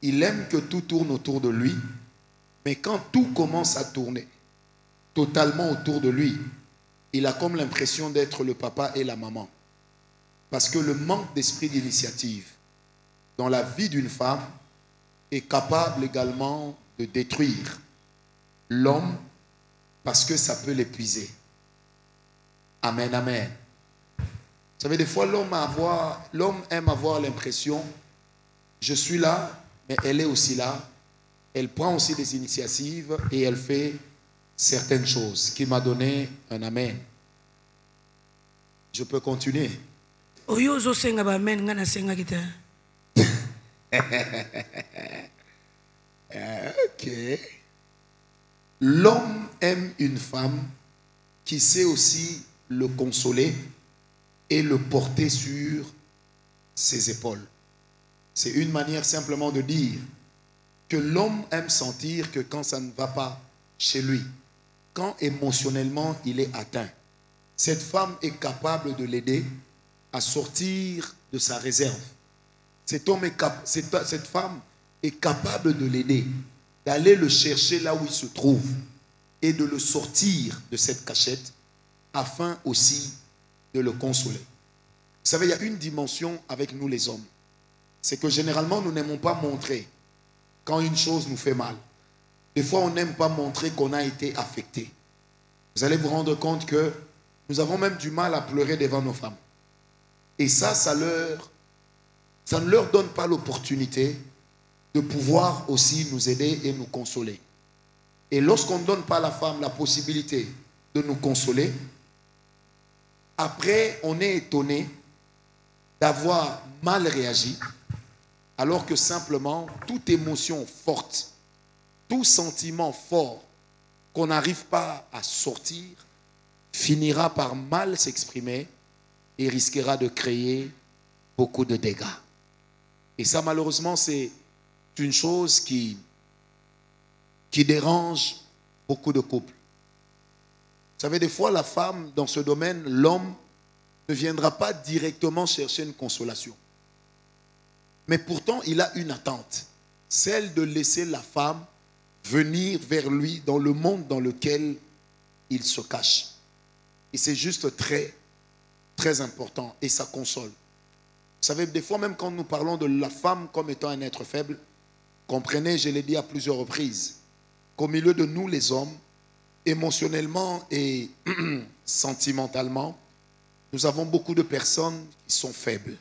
Il aime que tout tourne autour de lui, mais quand tout commence à tourner totalement autour de lui, il a comme l'impression d'être le papa et la maman. Parce que le manque d'esprit d'initiative dans la vie d'une femme est capable également de détruire l'homme parce que ça peut l'épuiser. Amen, amen. Vous savez, des fois, l'homme aime avoir l'impression, je suis là, mais elle est aussi là. Elle prend aussi des initiatives et elle fait certaines choses. Qui m'a donné un amen. Je peux continuer. Ok. L'homme aime une femme qui sait aussi le consoler et le porter sur ses épaules. C'est une manière simplement de dire que l'homme aime sentir que quand ça ne va pas chez lui, quand émotionnellement il est atteint, cette femme est capable de l'aider à sortir de sa réserve. Cette femme est capable de l'aider, d'aller le chercher là où il se trouve et de le sortir de cette cachette afin aussi de le consoler. Vous savez, il y a une dimension avec nous les hommes. C'est que généralement, nous n'aimons pas montrer quand une chose nous fait mal. Des fois, on n'aime pas montrer qu'on a été affecté. Vous allez vous rendre compte que nous avons même du mal à pleurer devant nos femmes. Et ça leur ça ne leur donne pas l'opportunité de pouvoir aussi nous aider et nous consoler. Et lorsqu'on ne donne pas à la femme la possibilité de nous consoler, après on est étonné d'avoir mal réagi, alors que simplement toute émotion forte, tout sentiment fort qu'on n'arrive pas à sortir, finira par mal s'exprimer et risquera de créer beaucoup de dégâts. Et ça, malheureusement, c'est une chose qui dérange beaucoup de couples. Vous savez, des fois, la femme, dans ce domaine, l'homme ne viendra pas directement chercher une consolation. Mais pourtant, il a une attente, celle de laisser la femme venir vers lui dans le monde dans lequel il se cache. Et c'est juste très, très important et ça console. Vous savez, des fois, même quand nous parlons de la femme comme étant un être faible, comprenez, je l'ai dit à plusieurs reprises, qu'au milieu de nous, les hommes, émotionnellement et sentimentalement, nous avons beaucoup de personnes qui sont faibles.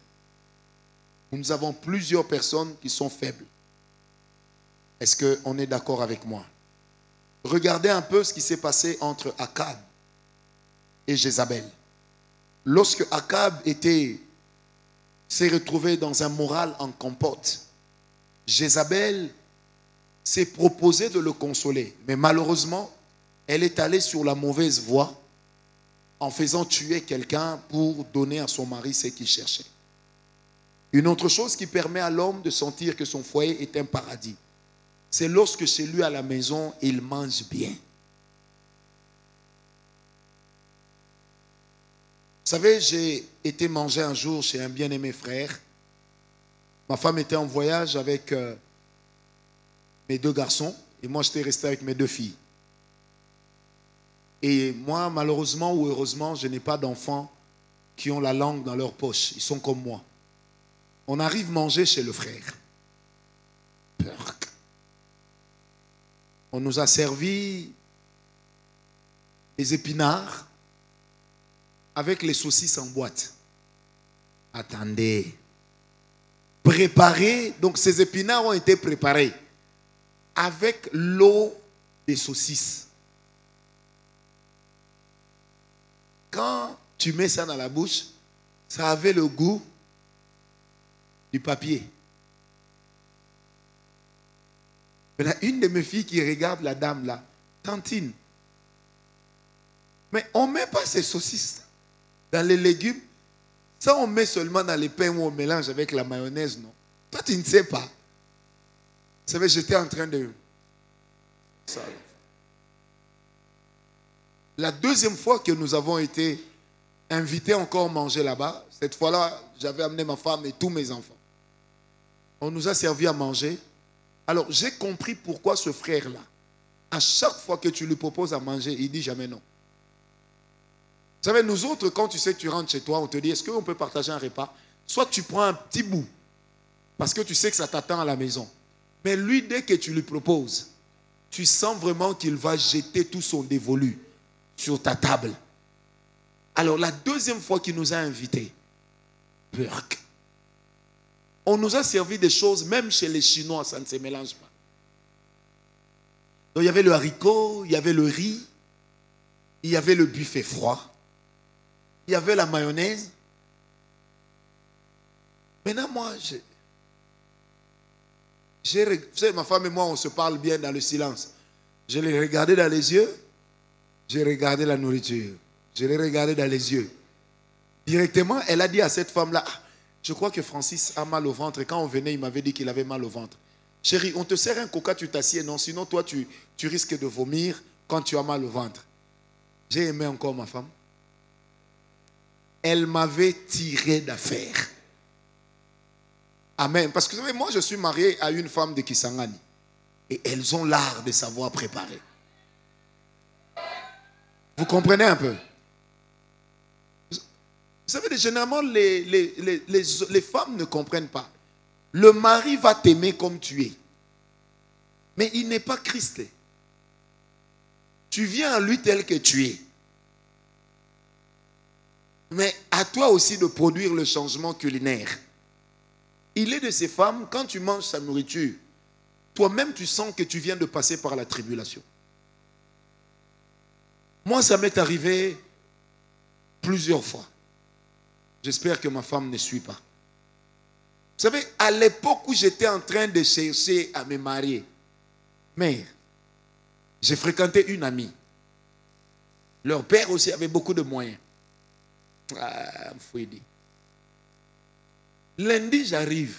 Nous avons plusieurs personnes qui sont faibles. Est-ce qu'on est d'accord avec moi? Regardez un peu ce qui s'est passé entre Akab et Jézabel. Lorsque Akab s'est retrouvé dans un moral en compote, Jézabel s'est proposé de le consoler. Mais malheureusement, elle est allée sur la mauvaise voie en faisant tuer quelqu'un pour donner à son mari ce qu'il cherchait. Une autre chose qui permet à l'homme de sentir que son foyer est un paradis, c'est lorsque chez lui à la maison, il mange bien. Vous savez, j'ai été manger un jour chez un bien-aimé frère. Ma femme était en voyage avec mes 2 garçons et moi j'étais resté avec mes 2 filles. Et moi, malheureusement ou heureusement, je n'ai pas d'enfants qui ont la langue dans leur poche. Ils sont comme moi. On arrive manger chez le frère. On nous a servi des épinards avec les saucisses en boîte. Attendez. Préparés, donc ces épinards ont été préparés avec l'eau des saucisses. Quand tu mets ça dans la bouche, ça avait le goût du papier. Il y a une de mes filles qui regarde la dame là, Tantine. Mais on ne met pas ces saucisses dans les légumes. Ça, on met seulement dans les pains où on mélange avec la mayonnaise, non? Toi, tu ne sais pas. Vous savez, j'étais en train de... La deuxième fois que nous avons été invités encore à manger là-bas, cette fois-là, j'avais amené ma femme et tous mes enfants. On nous a servi à manger. Alors, j'ai compris pourquoi ce frère-là, à chaque fois que tu lui proposes à manger, il dit jamais non. Vous savez, nous autres, quand tu sais que tu rentres chez toi, on te dit, est-ce qu'on peut partager un repas? Soit tu prends un petit bout, parce que tu sais que ça t'attend à la maison. Mais lui, dès que tu lui proposes, tu sens vraiment qu'il va jeter tout son dévolu sur ta table. Alors, la deuxième fois qu'il nous a invités, on nous a servi des choses, même chez les Chinois, ça ne se mélange pas. Donc, il y avait le haricot, il y avait le riz, il y avait le buffet froid, il y avait la mayonnaise. Maintenant, moi, vous savez, ma femme et moi, on se parle bien dans le silence. Je l'ai regardé dans les yeux, j'ai regardé la nourriture. Je l'ai regardé dans les yeux. Directement, elle a dit à cette femme-là, je crois que Francis a mal au ventre. Et quand on venait, il m'avait dit qu'il avait mal au ventre. Chérie, on te sert un coca, tu t'assieds. Non, sinon toi, tu risques de vomir quand tu as mal au ventre. J'ai aimé encore ma femme. Elle m'avait tiré d'affaire. Amen. Parce que vous savez, moi, je suis marié à une femme de Kisangani. Et elles ont l'art de savoir préparer. Vous comprenez un peu? Vous savez, généralement, les femmes ne comprennent pas. Le mari va t'aimer comme tu es. Mais il n'est pas Christ. Tu viens à lui tel que tu es. Mais à toi aussi de produire le changement culinaire. Il est de ces femmes, quand tu manges sa nourriture, toi-même tu sens que tu viens de passer par la tribulation. Moi, ça m'est arrivé plusieurs fois. J'espère que ma femme ne suit pas. Vous savez, à l'époque où j'étais en train de chercher à me marier, mais j'ai fréquenté une amie. Leur père aussi avait beaucoup de moyens. Lundi, j'arrive.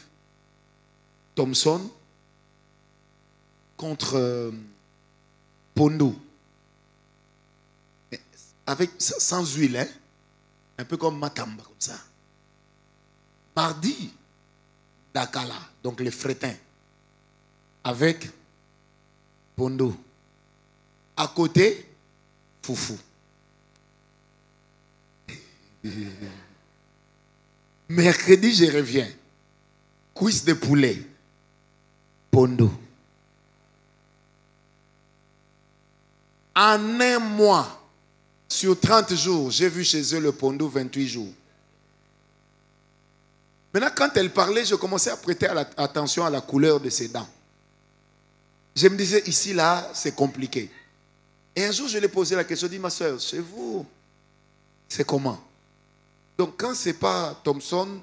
Thompson contre Pondo. Avec, sans huile, hein? Un peu comme Makamba, comme ça. Mardi, Dakala, donc les frétins, avec Pondo. À côté, Foufou. Mercredi, je reviens. Cuisse de poulet, Pondo. En un mois, sur 30 jours, j'ai vu chez eux le Pondo 28 jours. Maintenant, quand elle parlait, je commençais à prêter attention à la couleur de ses dents. Je me disais, ici, là, c'est compliqué. Et un jour, je lui ai posé la question, je lui ai dit, ma soeur, chez vous, c'est comment? Donc, quand ce n'est pas Thompson,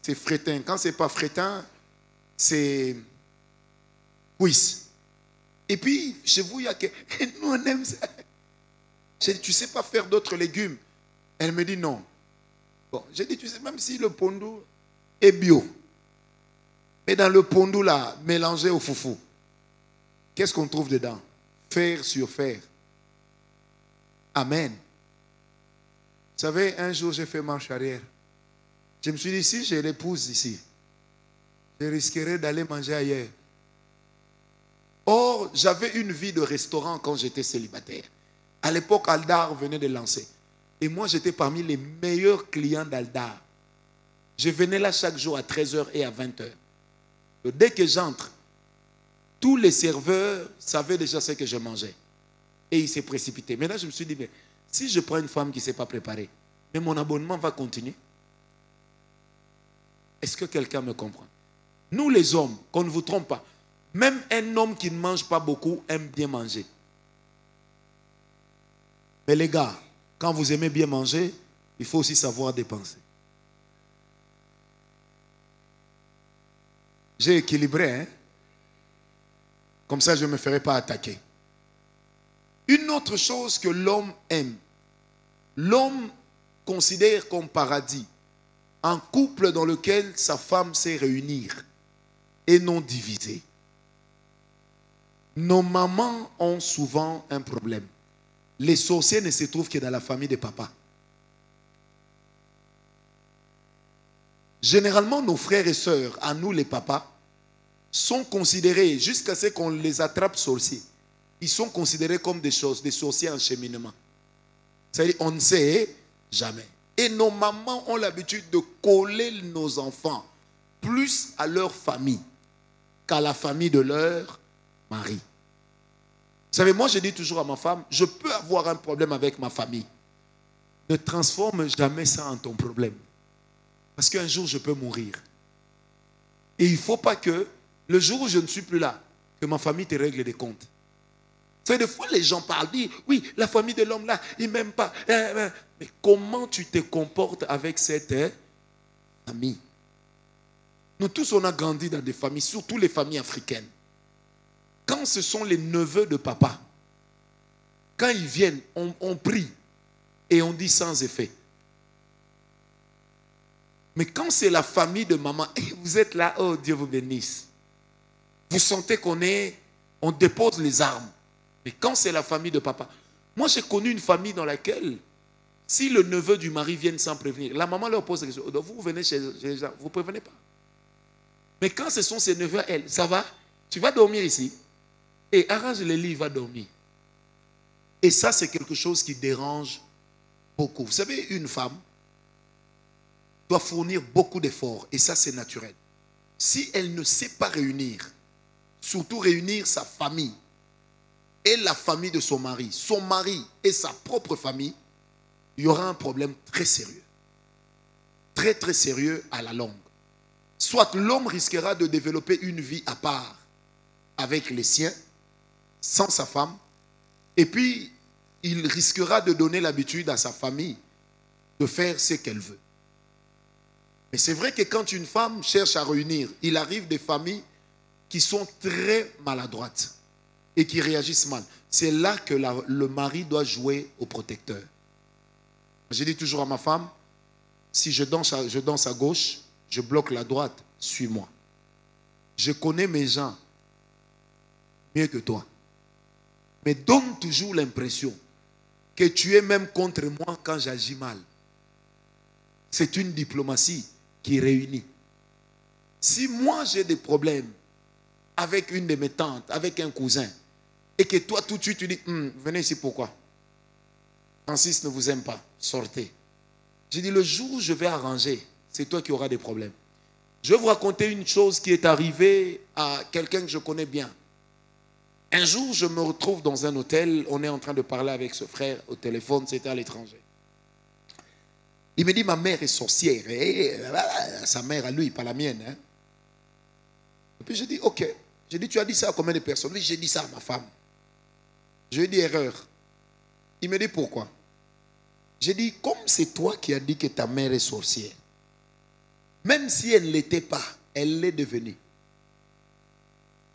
c'est Frétin. Quand ce n'est pas Frétin, c'est Cuisse. Et puis, chez vous, il y a que... Nous, on aime ça. J'ai dit, tu ne sais pas faire d'autres légumes? Elle me dit non. Bon, j'ai dit, tu sais, même si le Pondo est bio, mais dans le Pondo, là, mélangé au foufou, qu'est-ce qu'on trouve dedans? Fer sur fer. Amen. Vous savez, un jour, j'ai fait marche arrière. Je me suis dit, si je l'épouse ici, je risquerais d'aller manger ailleurs. Or, j'avais une vie de restaurant quand j'étais célibataire. À l'époque, Aldar venait de lancer. Et moi, j'étais parmi les meilleurs clients d'Aldar. Je venais là chaque jour à 13h et à 20h. Dès que j'entre, tous les serveurs savaient déjà ce que je mangeais. Et ils s'est précipité. Maintenant, je me suis dit, mais si je prends une femme qui ne s'est pas préparée, mais mon abonnement va continuer. Est-ce que quelqu'un me comprend? Nous, les hommes, qu'on ne vous trompe pas, même un homme qui ne mange pas beaucoup aime bien manger. Mais les gars, quand vous aimez bien manger, il faut aussi savoir dépenser. J'ai équilibré, hein? Comme ça, je ne me ferai pas attaquer. Une autre chose que l'homme aime, l'homme considère comme paradis un couple dans lequel sa femme sait réunir et non diviser. Nos mamans ont souvent un problème. Les sorciers ne se trouvent que dans la famille de papa. Généralement, nos frères et sœurs, à nous les papas, sont considérés, jusqu'à ce qu'on les attrape sorciers, ils sont considérés comme des sorciers en cheminement. C'est-à-dire, on ne sait jamais. Et nos mamans ont l'habitude de coller nos enfants plus à leur famille qu'à la famille de leur mari. Vous savez, moi je dis toujours à ma femme, je peux avoir un problème avec ma famille. Ne transforme jamais ça en ton problème. Parce qu'un jour je peux mourir. Et il ne faut pas que, le jour où je ne suis plus là, que ma famille te règle des comptes. Vous savez, des fois les gens parlent, disent, oui, la famille de l'homme là, il ne m'aime pas. Mais comment tu te comportes avec cette famille? Nous tous, on a grandi dans des familles, surtout les familles africaines. Quand ce sont les neveux de papa, quand ils viennent, on prie et on dit sans effet. Mais quand c'est la famille de maman, et vous êtes là, oh Dieu vous bénisse. Vous sentez on dépose les armes. Mais quand c'est la famille de papa, moi j'ai connu une famille dans laquelle, si le neveu du mari vient sans prévenir, la maman leur pose la question, vous venez chez les gens, vous ne prévenez pas. Mais quand ce sont ses neveux, elle, ça va? Tu vas dormir ici? Et arrange les lits, il va dormir. Et ça, c'est quelque chose qui dérange beaucoup. Vous savez, une femme doit fournir beaucoup d'efforts. Et ça, c'est naturel. Si elle ne sait pas réunir, surtout réunir sa famille et la famille de son mari et sa propre famille, il y aura un problème très sérieux. Très, très sérieux à la longue. Vous soit l'homme risquera de développer une vie à part avec les siens, sans sa femme, et puis il risquera de donner l'habitude à sa famille de faire ce qu'elle veut. Mais c'est vrai que quand une femme cherche à réunir, il arrive des familles qui sont très maladroites et qui réagissent mal. C'est là que le mari doit jouer au protecteur. Je dis toujours à ma femme, si je danse à gauche, je bloque la droite, suis-moi. Je connais mes gens mieux que toi. Mais donne toujours l'impression que tu es même contre moi quand j'agis mal. C'est une diplomatie qui réunit. Si moi j'ai des problèmes avec une de mes tantes, avec un cousin, et que toi tout de suite tu dis, venez ici pourquoi? Francis ne vous aime pas, sortez. J'ai dit, le jour où je vais arranger, c'est toi qui auras des problèmes. Je vais vous raconter une chose qui est arrivée à quelqu'un que je connais bien. Un jour, je me retrouve dans un hôtel, on est en train de parler avec ce frère au téléphone, c'était à l'étranger. Il me dit, ma mère est sorcière. Et sa mère à lui, pas la mienne. Hein. Et puis je dis, ok. J'ai dit, tu as dit ça à combien de personnes? Oui, j'ai dit ça à ma femme. Je lui ai dit, erreur. Il me dit, pourquoi? J'ai dit, comme c'est toi qui as dit que ta mère est sorcière, même si elle ne l'était pas, elle l'est devenue.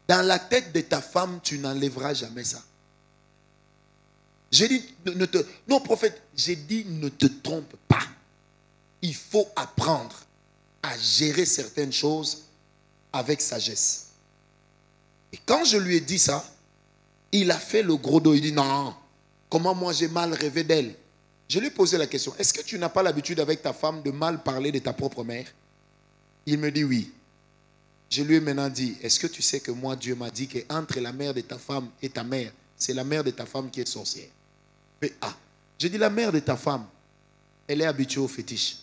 Dans la tête de ta femme, tu n'enlèveras jamais ça. J'ai dit, non prophète, j'ai dit, ne te trompe pas. Il faut apprendre à gérer certaines choses avec sagesse. Et quand je lui ai dit ça, il a fait le gros dos. Il dit, non, comment moi j'ai mal rêvé d'elle? Je lui ai posé la question, est-ce que tu n'as pas l'habitude avec ta femme de mal parler de ta propre mère? Il me dit oui. Je lui ai maintenant dit, est-ce que tu sais que moi, Dieu m'a dit qu'entre la mère de ta femme et ta mère, c'est la mère de ta femme qui est sorcière. Mais j'ai dit, la mère de ta femme, elle est habituée au fétiche.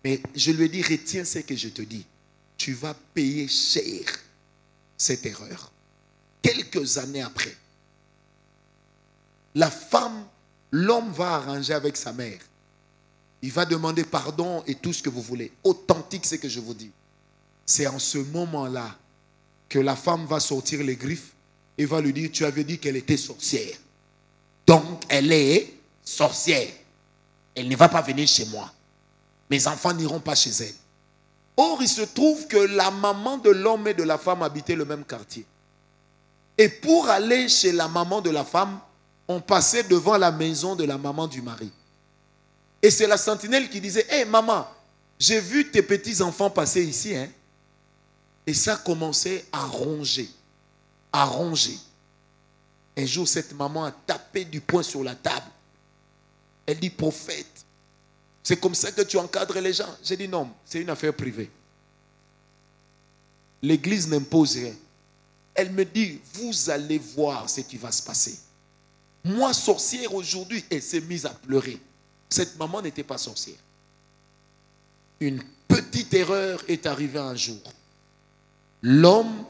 Mais je lui ai dit, retiens ce que je te dis. Tu vas payer cher cette erreur. Quelques années après, la femme, l'homme va arranger avec sa mère. Il va demander pardon et tout ce que vous voulez. Authentique, ce que je vous dis. C'est en ce moment-là que la femme va sortir les griffes et va lui dire, tu avais dit qu'elle était sorcière. Donc, elle est sorcière. Elle ne va pas venir chez moi. Mes enfants n'iront pas chez elle. Or, il se trouve que la maman de l'homme et de la femme habitaient le même quartier. Et pour aller chez la maman de la femme, on passait devant la maison de la maman du mari. Et c'est la sentinelle qui disait, hé maman, j'ai vu tes petits-enfants passer ici. Hein? Et ça commençait à ronger. À ronger. Un jour, cette maman a tapé du poing sur la table. Elle dit, prophète, c'est comme ça que tu encadres les gens. J'ai dit, non, c'est une affaire privée. L'église n'impose rien. Elle me dit, vous allez voir ce qui va se passer. Moi, sorcière aujourd'hui, elle s'est mise à pleurer. Cette maman n'était pas sorcière. Une petite erreur est arrivée un jour. L'homme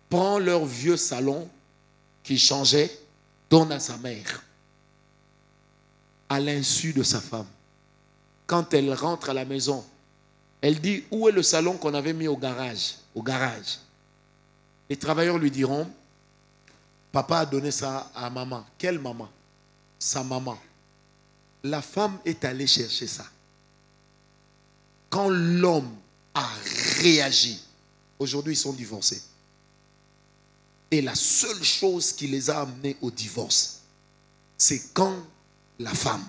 prend leur vieux salon qui changeait, donne à sa mère, à l'insu de sa femme. Quand elle rentre à la maison, elle dit, où est le salon qu'on avait mis au garage? Au garage. Les travailleurs lui diront, papa a donné ça à maman. Quelle maman? Sa maman. La femme est allée chercher ça. Quand l'homme a réagi, aujourd'hui ils sont divorcés. Et la seule chose qui les a amenés au divorce, c'est quand la femme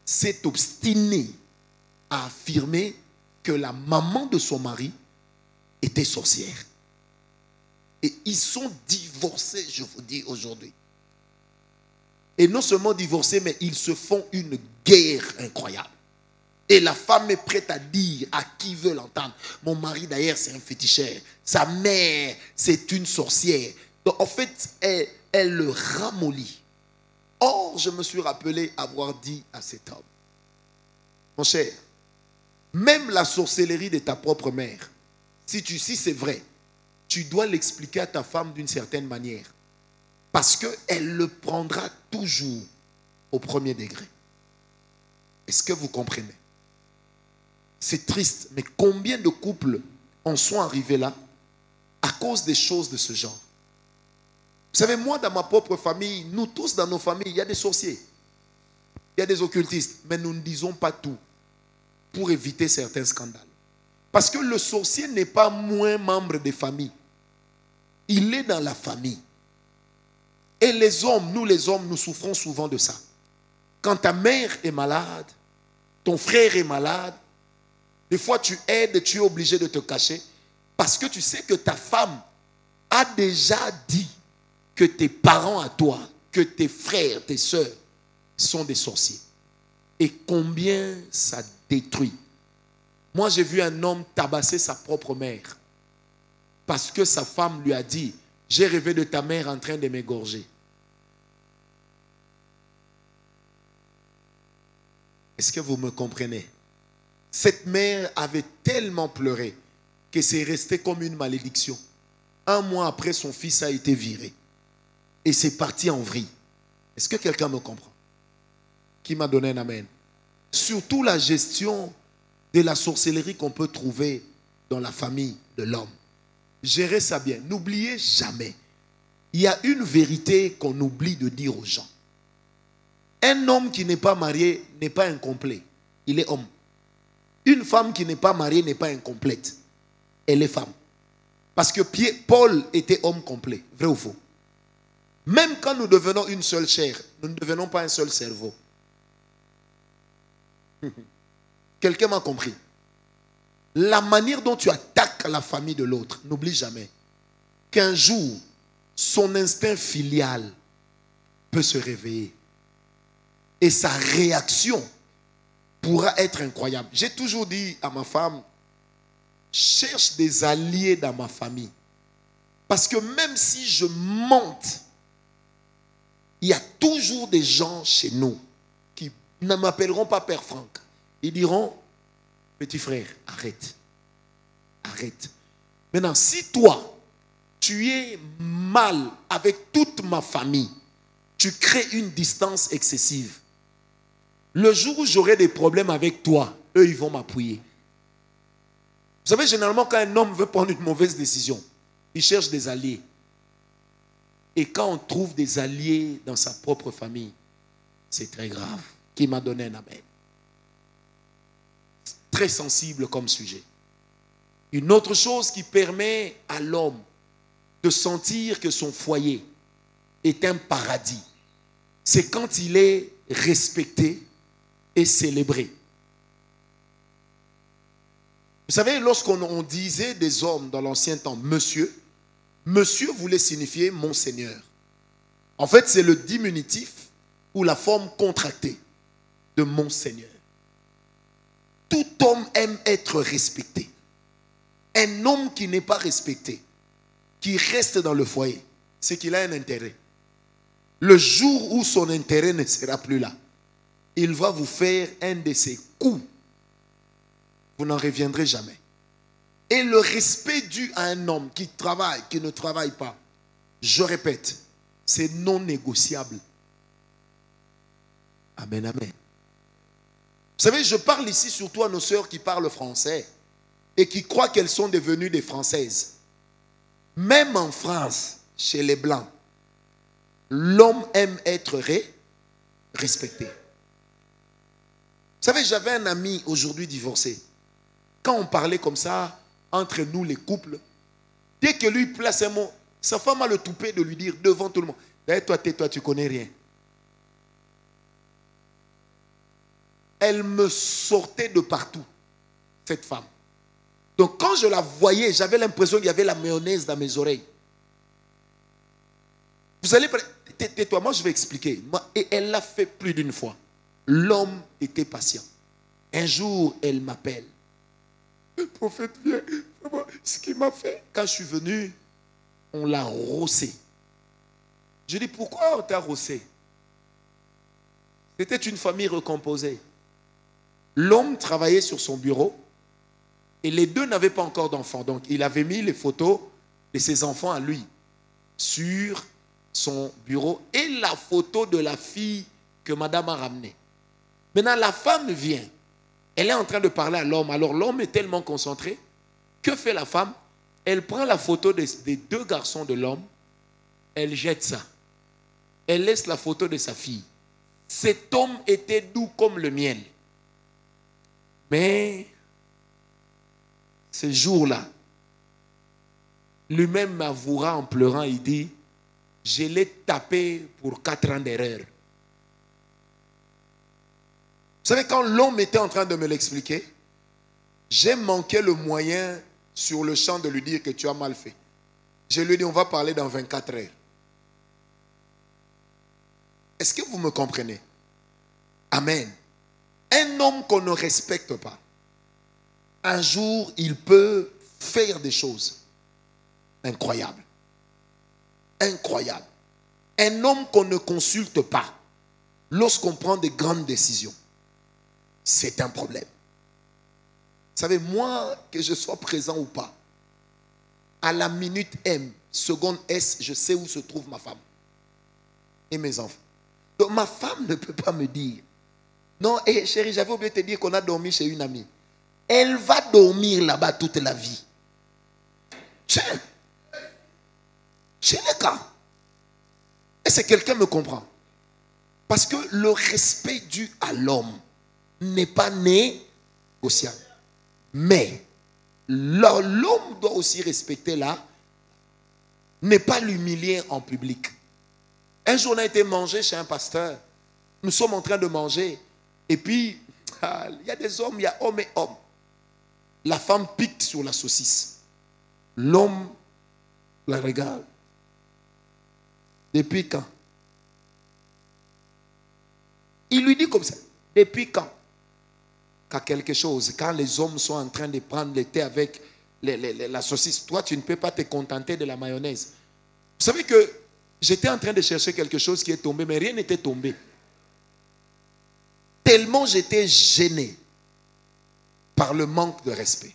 s'est obstinée à affirmer que la maman de son mari était sorcière. Et ils sont divorcés, je vous dis aujourd'hui. Et non seulement divorcés, mais ils se font une guerre incroyable. Et la femme est prête à dire à qui veut l'entendre. Mon mari d'ailleurs c'est un féticheur. Sa mère c'est une sorcière. Donc en fait, elle le ramollit. Or, je me suis rappelé avoir dit à cet homme, mon cher, même la sorcellerie de ta propre mère, si c'est vrai, tu dois l'expliquer à ta femme d'une certaine manière. Parce qu'elle le prendra toujours au premier degré. Est-ce que vous comprenez? C'est triste, mais combien de couples en sont arrivés là à cause des choses de ce genre? Vous savez, moi, dans ma propre famille, nous tous dans nos familles, il y a des sorciers, il y a des occultistes, mais nous ne disons pas tout pour éviter certains scandales. Parce que le sorcier n'est pas moins membre des familles. Il est dans la famille. Et les hommes, nous souffrons souvent de ça. Quand ta mère est malade, ton frère est malade, des fois tu aides, tu es obligé de te cacher parce que tu sais que ta femme a déjà dit que tes parents à toi, que tes frères, tes soeurs sont des sorciers. Et combien ça détruit. Moi, j'ai vu un homme tabasser sa propre mère parce que sa femme lui a dit, j'ai rêvé de ta mère en train de m'égorger. Est-ce que vous me comprenez? Cette mère avait tellement pleuré que c'est resté comme une malédiction. 1 mois après, son fils a été viré. Et c'est parti en vrille. Est-ce que quelqu'un me comprend? Qui m'a donné un amen? Surtout la gestion de la sorcellerie qu'on peut trouver dans la famille de l'homme. Gérez ça bien. N'oubliez jamais. Il y a une vérité qu'on oublie de dire aux gens. Un homme qui n'est pas marié n'est pas incomplet. Il est homme. Une femme qui n'est pas mariée n'est pas incomplète. Elle est femme. Parce que Paul était homme complet. Vrai ou faux? Même quand nous devenons une seule chair, nous ne devenons pas un seul cerveau. Quelqu'un m'a compris? La manière dont tu attaques la famille de l'autre, n'oublie jamais qu'un jour, son instinct filial peut se réveiller. Et sa réaction pourra être incroyable. J'ai toujours dit à ma femme, cherche des alliés dans ma famille. Parce que même si je monte, il y a toujours des gens chez nous qui ne m'appelleront pas Père Franck. Ils diront, petit frère, arrête. Arrête. Maintenant, si toi, tu es mal avec toute ma famille, tu crées une distance excessive. Le jour où j'aurai des problèmes avec toi, eux, ils vont m'appuyer. Vous savez, généralement, quand un homme veut prendre une mauvaise décision, il cherche des alliés. Et quand on trouve des alliés dans sa propre famille, c'est très grave. Qui m'a donné un amen? Très sensible comme sujet. Une autre chose qui permet à l'homme de sentir que son foyer est un paradis, c'est quand il est respecté et célébré. Vous savez, lorsqu'on disait des hommes dans l'ancien temps, monsieur, monsieur voulait signifier monseigneur. En fait, c'est le diminutif ou la forme contractée de monseigneur. Tout homme aime être respecté. Un homme qui n'est pas respecté, qui reste dans le foyer, c'est qu'il a un intérêt. Le jour où son intérêt ne sera plus là, il va vous faire un de ses coups. Vous n'en reviendrez jamais. Et le respect dû à un homme qui travaille, qui ne travaille pas, je répète, c'est non négociable. Amen, amen. Vous savez, je parle ici surtout à nos sœurs qui parlent français et qui croient qu'elles sont devenues des Françaises. Même en France, chez les Blancs, l'homme aime être respecté. Vous savez, j'avais un ami aujourd'hui divorcé. Quand on parlait comme ça, entre nous les couples, dès que lui place un mot, sa femme a le toupet de lui dire devant tout le monde, hey, toi, tais-toi, tu connais rien. Elle me sortait de partout, cette femme. Donc quand je la voyais, j'avais l'impression qu'il y avait la mayonnaise dans mes oreilles. Vous allez, tais-toi, moi je vais expliquer. Et elle l'a fait plus d'une fois. L'homme était patient. Un jour, elle m'appelle. Le prophète vient. Ce qu'il m'a fait. Quand je suis venu, on l'a rossé. Je dis, pourquoi on t'a rossé? C'était une famille recomposée. L'homme travaillait sur son bureau et les deux n'avaient pas encore d'enfants. Donc, il avait mis les photos de ses enfants à lui sur son bureau et la photo de la fille que madame a ramenée. Maintenant, la femme vient Elle est en train de parler à l'homme. Alors l'homme est tellement concentré. Que fait la femme? Elle prend la photo des deux garçons de l'homme. Elle jette ça. Elle laisse la photo de sa fille. Cet homme était doux comme le miel. Mais ce jour-là, lui-même m'avouera en pleurant, il dit, je l'ai tapé pour 4 ans d'erreur. Vous savez, quand l'homme était en train de me l'expliquer, j'ai manqué le moyen sur le champ de lui dire que tu as mal fait. Je lui ai dit, on va parler dans 24 heures. Est-ce que vous me comprenez? Amen. Un homme qu'on ne respecte pas, un jour, il peut faire des choses incroyables. Incroyables. Un homme qu'on ne consulte pas, lorsqu'on prend des grandes décisions, c'est un problème. Vous savez, moi, que je sois présent ou pas, à la minute M, seconde S, je sais où se trouve ma femme et mes enfants. Donc ma femme ne peut pas me dire, non, chérie, j'avais oublié de te dire qu'on a dormi chez une amie. Elle va dormir là-bas toute la vie. C'est le cas. Est-ce que quelqu'un me comprend? Parce que le respect dû à l'homme n'est pas négociable. Mais l'homme doit aussi respecter là, n'est pas l'humilier en public. Un jour, on a été manger chez un pasteur. Nous sommes en train de manger. Et puis, il y a des hommes, il y a homme et homme. La femme pique sur la saucisse. L'homme la regarde. Depuis quand? Il lui dit comme ça. Depuis quand? Quand quelque chose, quand les hommes sont en train de prendre le thé avec la saucisse, toi, tu ne peux pas te contenter de la mayonnaise. Vous savez que j'étais en train de chercher quelque chose qui est tombé, mais rien n'était tombé. Tellement j'étais gêné par le manque de respect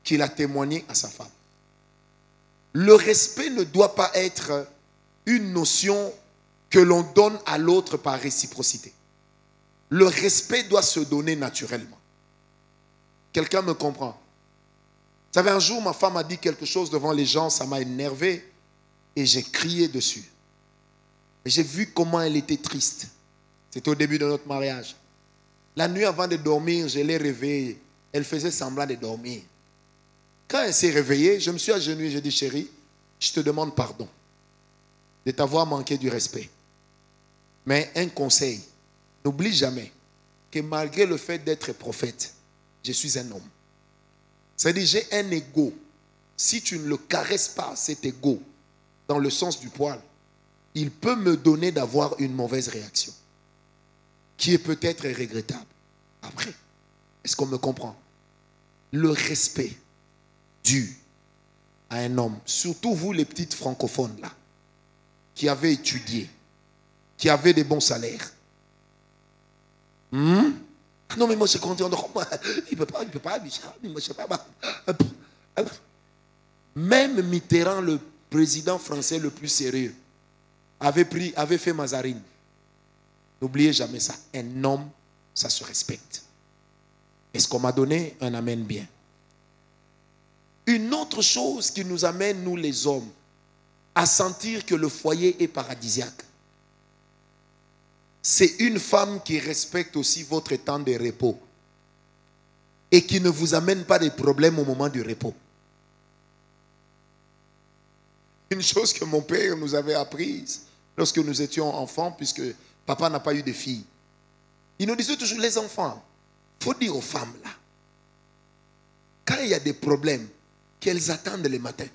qu'il a témoigné à sa femme. Le respect ne doit pas être une notion que l'on donne à l'autre par réciprocité. Le respect doit se donner naturellement. Quelqu'un me comprend? Vous savez, un jour, ma femme a dit quelque chose devant les gens, ça m'a énervé et j'ai crié dessus. Et j'ai vu comment elle était triste. C'était au début de notre mariage. La nuit avant de dormir, je l'ai réveillée. Elle faisait semblant de dormir. Quand elle s'est réveillée, je me suis agenouillé, j'ai dit, chérie, je te demande pardon de t'avoir manqué du respect. Mais un conseil, n'oublie jamais que malgré le fait d'être prophète, je suis un homme. C'est-à-dire, j'ai un ego. Si tu ne le caresses pas, cet ego, dans le sens du poil, il peut me donner d'avoir une mauvaise réaction, qui est peut-être regrettable. Après, est-ce qu'on me comprend? Le respect dû à un homme, surtout vous les petites francophones là, qui avez étudié, qui avez des bons salaires. Non mais moi je compte, il ne peut pas, moi, je sais pas. Même Mitterrand, le président français le plus sérieux, avait fait Mazarine. N'oubliez jamais ça. Un homme, ça se respecte. Est-ce qu'on m'a donné un amen bien? Une autre chose qui nous amène, nous les hommes, à sentir que le foyer est paradisiaque, c'est une femme qui respecte aussi votre temps de repos et qui ne vous amène pas des problèmes au moment du repos. Une chose que mon père nous avait apprise lorsque nous étions enfants, puisque papa n'a pas eu de filles. Il nous disait toujours, les enfants, il faut dire aux femmes là, quand il y a des problèmes, qu'elles attendent le matin.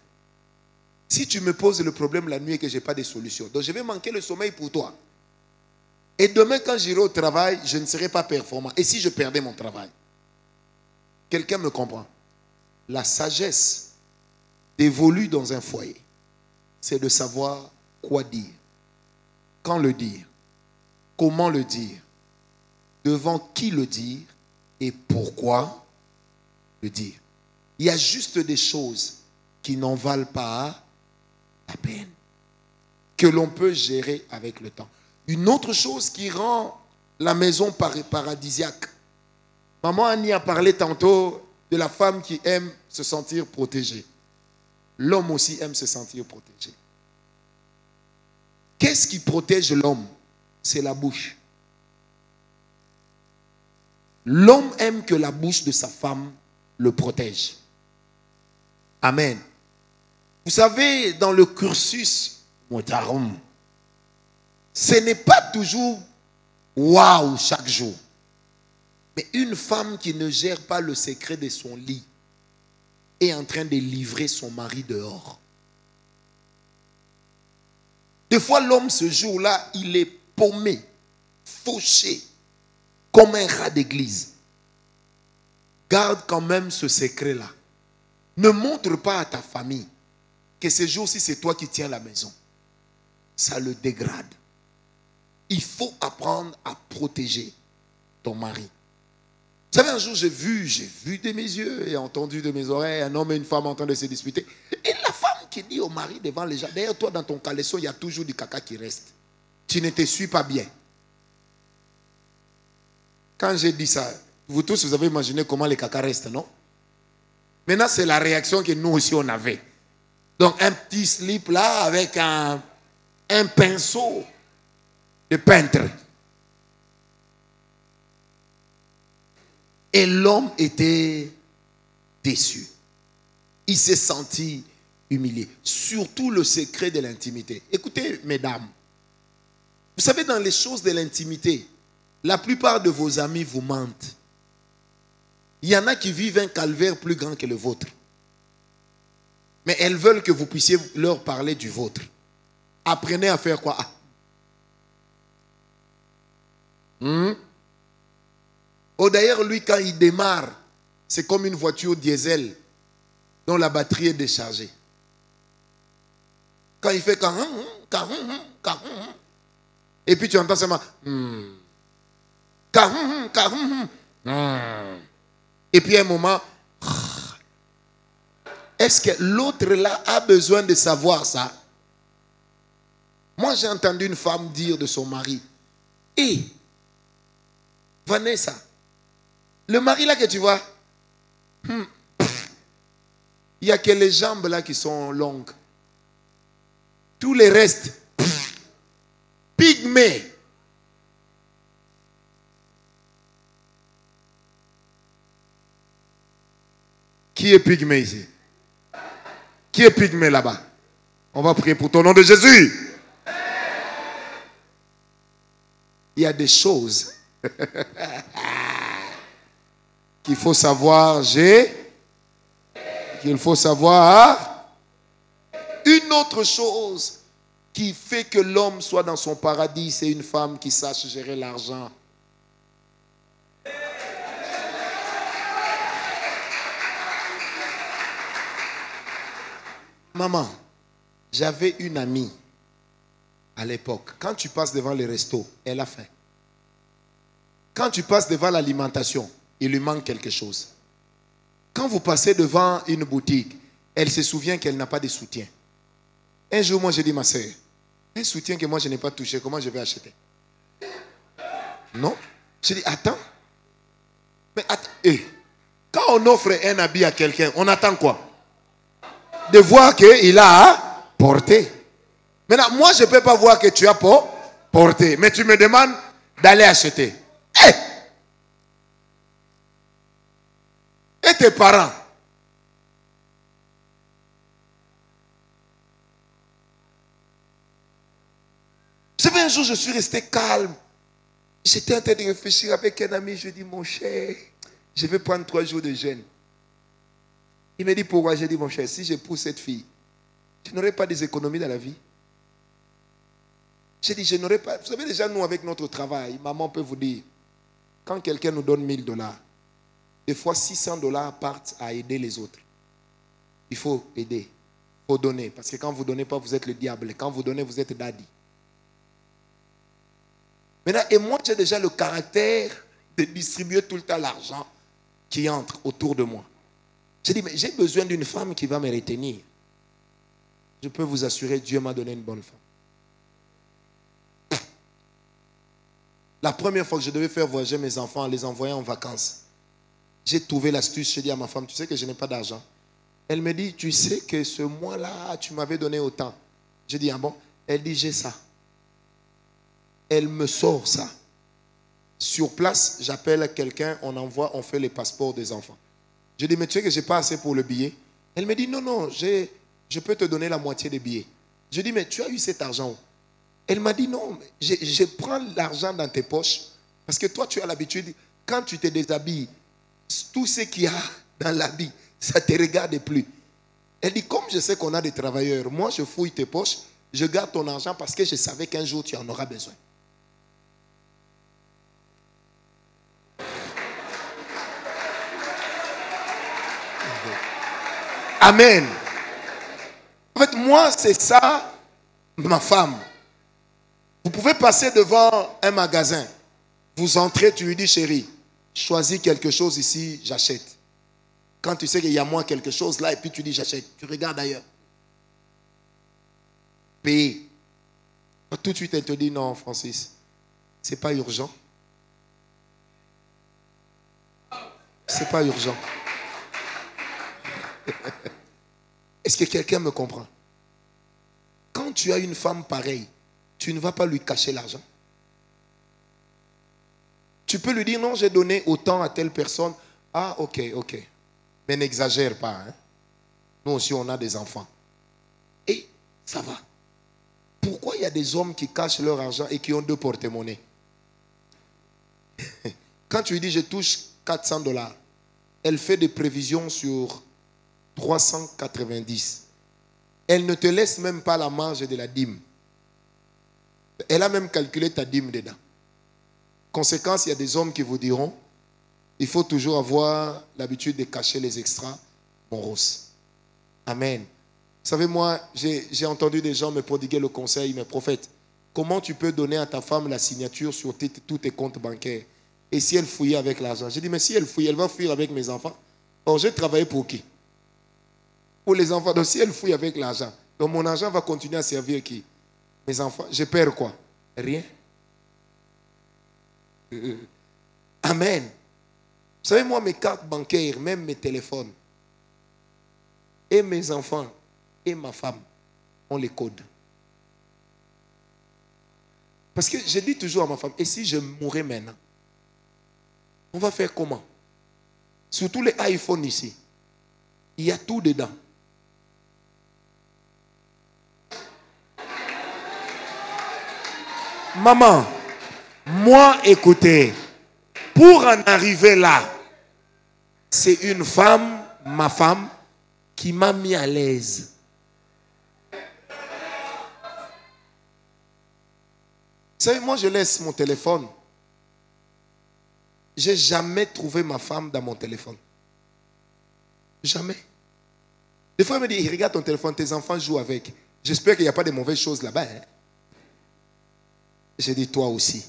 Si tu me poses le problème la nuit et que je n'ai pas de solution, donc je vais manquer le sommeil pour toi. Et demain, quand j'irai au travail, je ne serai pas performant. Et si je perdais mon travail? Quelqu'un me comprend? La sagesse évolue dans un foyer. C'est de savoir quoi dire, quand le dire, comment le dire, devant qui le dire et pourquoi le dire. Il y a juste des choses qui n'en valent pas la peine, que l'on peut gérer avec le temps. Une autre chose qui rend la maison paradisiaque, Maman Annie a parlé tantôt de la femme qui aime se sentir protégée. L'homme aussi aime se sentir protégé. Qu'est-ce qui protège l'homme? C'est la bouche. L'homme aime que la bouche de sa femme le protège. Amen. Vous savez, dans le cursus, ce n'est pas toujours waouh chaque jour. Mais une femme qui ne gère pas le secret de son lit est en train de livrer son mari dehors. Des fois, l'homme, ce jour-là, il est paumé, fauché, comme un rat d'église. Garde quand même ce secret-là. Ne montre pas à ta famille que ce jour-ci, c'est toi qui tiens la maison. Ça le dégrade. Il faut apprendre à protéger ton mari. Vous savez, un jour, j'ai vu de mes yeux et entendu de mes oreilles un homme et une femme en train de se disputer. Et la femme qui dit au mari devant les gens, derrière toi, dans ton caleçon, il y a toujours du caca qui reste. Tu ne te suis pas bien. Quand j'ai dit ça, vous tous, vous avez imaginé comment les caca restent, non? Maintenant, c'est la réaction que nous aussi, on avait. Donc, un petit slip là, avec un pinceau de peintre. Et l'homme était déçu. Il s'est senti humilié. Surtout le secret de l'intimité. Écoutez, mesdames. Vous savez, dans les choses de l'intimité, la plupart de vos amis vous mentent. Il y en a qui vivent un calvaire plus grand que le vôtre. Mais elles veulent que vous puissiez leur parler du vôtre. Apprenez à faire quoi? Oh, d'ailleurs, lui, quand il démarre, c'est comme une voiture diesel dont la batterie est déchargée. Quand il fait et puis tu entends seulement et puis à un moment, est-ce que l'autre là a besoin de savoir ça? Moi, j'ai entendu une femme dire de son mari, hé, Vanessa, le mari là que tu vois, il n'y a que les jambes là qui sont longues. Tous les restes, pygmée. Qui est pygmée ici? Qui est pygmée là-bas? On va prier pour ton nom de Jésus. Il y a des choses qu'il faut savoir, qu'il faut savoir. Une autre chose qui fait que l'homme soit dans son paradis, c'est une femme qui sache gérer l'argent. Maman, j'avais une amie à l'époque. Quand tu passes devant les restos, elle a faim. Quand tu passes devant l'alimentation, il lui manque quelque chose. Quand vous passez devant une boutique, elle se souvient qu'elle n'a pas de soutien. Un jour, moi, j'ai dit, ma soeur, un soutien que moi, je n'ai pas touché, comment je vais acheter? Non. J'ai dit, attends. Mais attends. Quand on offre un habit à quelqu'un, on attend quoi? De voir qu'il a porté. Maintenant, moi, je ne peux pas voir que tu as porté. Mais tu me demandes d'aller acheter. Et tes parents? Vous savez, un jour, je suis resté calme. J'étais en train de réfléchir avec un ami. Je dis, mon cher, je vais prendre 3 jours de jeûne. Il me dit, pourquoi? J'ai dit, mon cher, si j'épouse cette fille, je n'aurai pas des économies dans la vie. J'ai dit, je n'aurai pas... Vous savez, déjà, nous, avec notre travail, maman peut vous dire, quand quelqu'un nous donne $1000, des fois, $600 partent à aider les autres. Il faut aider. Il faut donner. Parce que quand vous ne donnez pas, vous êtes le diable. Quand vous donnez, vous êtes daddy. Maintenant, et moi, j'ai déjà le caractère de distribuer tout le temps l'argent qui entre autour de moi. J'ai dit, mais j'ai besoin d'une femme qui va me retenir. Je peux vous assurer, Dieu m'a donné une bonne femme. La première fois que je devais faire voyager mes enfants, les envoyer en vacances, J'ai trouvé l'astuce, j'ai dit à ma femme, tu sais que je n'ai pas d'argent. Elle me dit, tu sais que ce mois-là, tu m'avais donné autant. J'ai dit, ah bon? Elle dit, j'ai ça. Elle me sort ça. Sur place, j'appelle quelqu'un, on envoie, on fait les passeports des enfants. Je dis, mais tu sais que je n'ai pas assez pour le billet. Elle me dit, non, non, je peux te donner la moitié des billets. Je dis, mais tu as eu cet argent où? Elle m'a dit, non, je prends l'argent dans tes poches. Parce que toi, tu as l'habitude, quand tu te déshabilles, tout ce qu'il y a dans l'habit, ça ne te regarde plus. Elle dit, comme je sais qu'on a des travailleurs, moi, je fouille tes poches, je garde ton argent parce que je savais qu'un jour, tu en auras besoin. Amen. En fait, moi, c'est ça, ma femme. Vous pouvez passer devant un magasin. Vous entrez, tu lui dis, chérie, choisis quelque chose ici, j'achète. Quand tu sais qu'il y a moins quelque chose là, et puis tu dis, j'achète. Tu regardes ailleurs. Payer. Tout de suite, elle te dit, non, Francis, c'est pas urgent. C'est pas urgent. Est-ce que quelqu'un me comprend? Quand tu as une femme pareille, tu ne vas pas lui cacher l'argent. Tu peux lui dire, non, j'ai donné autant à telle personne. Ah, ok, ok. Mais n'exagère pas. Hein? Nous aussi, on a des enfants. Et ça va. Pourquoi il y a des hommes qui cachent leur argent et qui ont 2 porte-monnaies? Quand tu lui dis, je touche 400 $, elle fait des prévisions sur 390. Elle ne te laisse même pas la marge de la dîme. Elle a même calculé ta dîme dedans. Conséquence, il y a des hommes qui vous diront, il faut toujours avoir l'habitude de cacher les extras moroses. Amen. Vous savez, moi, j'ai entendu des gens me prodiguer le conseil, mes prophètes, comment tu peux donner à ta femme la signature sur tous tes comptes bancaires? Et si elle fouillait avec l'argent? J'ai dit, mais si elle fouille, elle va fuir avec mes enfants. Or, j'ai travaillé pour qui? Pour les enfants. Donc, si elle fouille avec l'argent, donc mon argent va continuer à servir qui? Mes enfants. Je perds quoi? Rien. Amen. Vous savez, moi, mes cartes bancaires, même mes téléphones, et mes enfants, et ma femme, on les code. Parce que je dis toujours à ma femme, et si je mourais maintenant, on va faire comment? Surtout les iPhones ici, il y a tout dedans. Maman, moi, écoutez, pour en arriver là, c'est une femme, ma femme, qui m'a mis à l'aise. Vous savez, moi, je laisse mon téléphone. J'ai jamais trouvé ma femme dans mon téléphone. Jamais. Des fois, elle me dit, regarde ton téléphone, tes enfants jouent avec. J'espère qu'il n'y a pas de mauvaises choses là-bas. Hein? J'ai dit, toi aussi.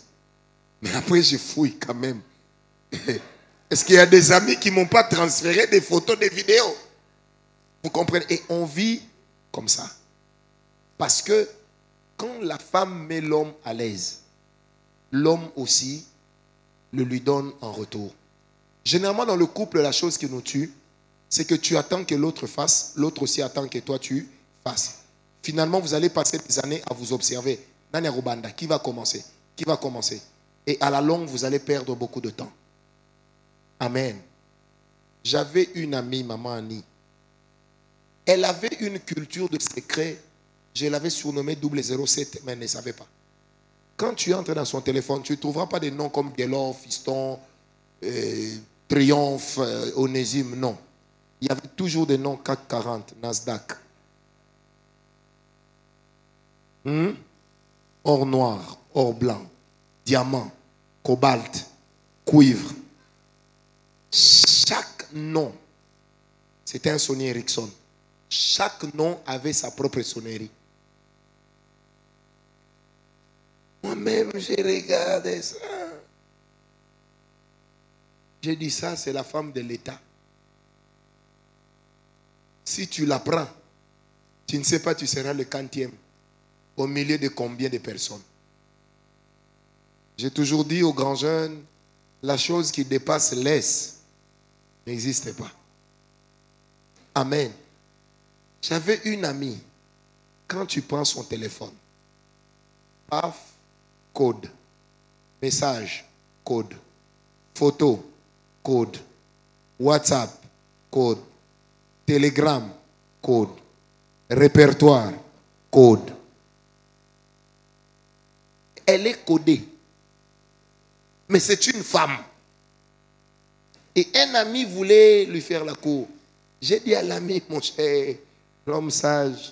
Mais après, je fouille quand même. Est-ce qu'il y a des amis qui ne m'ont pas transféré des photos, des vidéos? Vous comprenez? Et on vit comme ça. Parce que quand la femme met l'homme à l'aise, l'homme aussi le lui donne en retour. Généralement, dans le couple, la chose qui nous tue, c'est que tu attends que l'autre fasse, l'autre aussi attend que toi tu fasses. Finalement, vous allez passer des années à vous observer. Nani Rubanda, qui va commencer? Qui va commencer? Et à la longue, vous allez perdre beaucoup de temps. Amen. J'avais une amie, maman Annie. Elle avait une culture de secret. Je l'avais surnommée 007, mais elle ne savait pas. Quand tu entres dans son téléphone, tu ne trouveras pas des noms comme Guélon, Fiston, Triomphe, Onésime, non. Il y avait toujours des noms CAC 40, Nasdaq. Or noir, or blanc, diamant, cobalt, cuivre. Chaque nom, c'était un Sony Ericsson. Chaque nom avait sa propre sonnerie. Moi-même, j'ai regardé ça. J'ai dit, ça, c'est la femme de l'État. Si tu la prends, tu ne sais pas, tu seras le 40e. Au milieu de combien de personnes? J'ai toujours dit aux grands jeunes, la chose qui dépasse laisse. N'existe pas. Amen. J'avais une amie. Quand tu prends son téléphone, paf, code. Message, code. Photo, code. WhatsApp, code. Telegram, code. Répertoire, code. Elle est codée. Mais c'est une femme. Et un ami voulait lui faire la cour. J'ai dit à l'ami, mon cher, l'homme sage.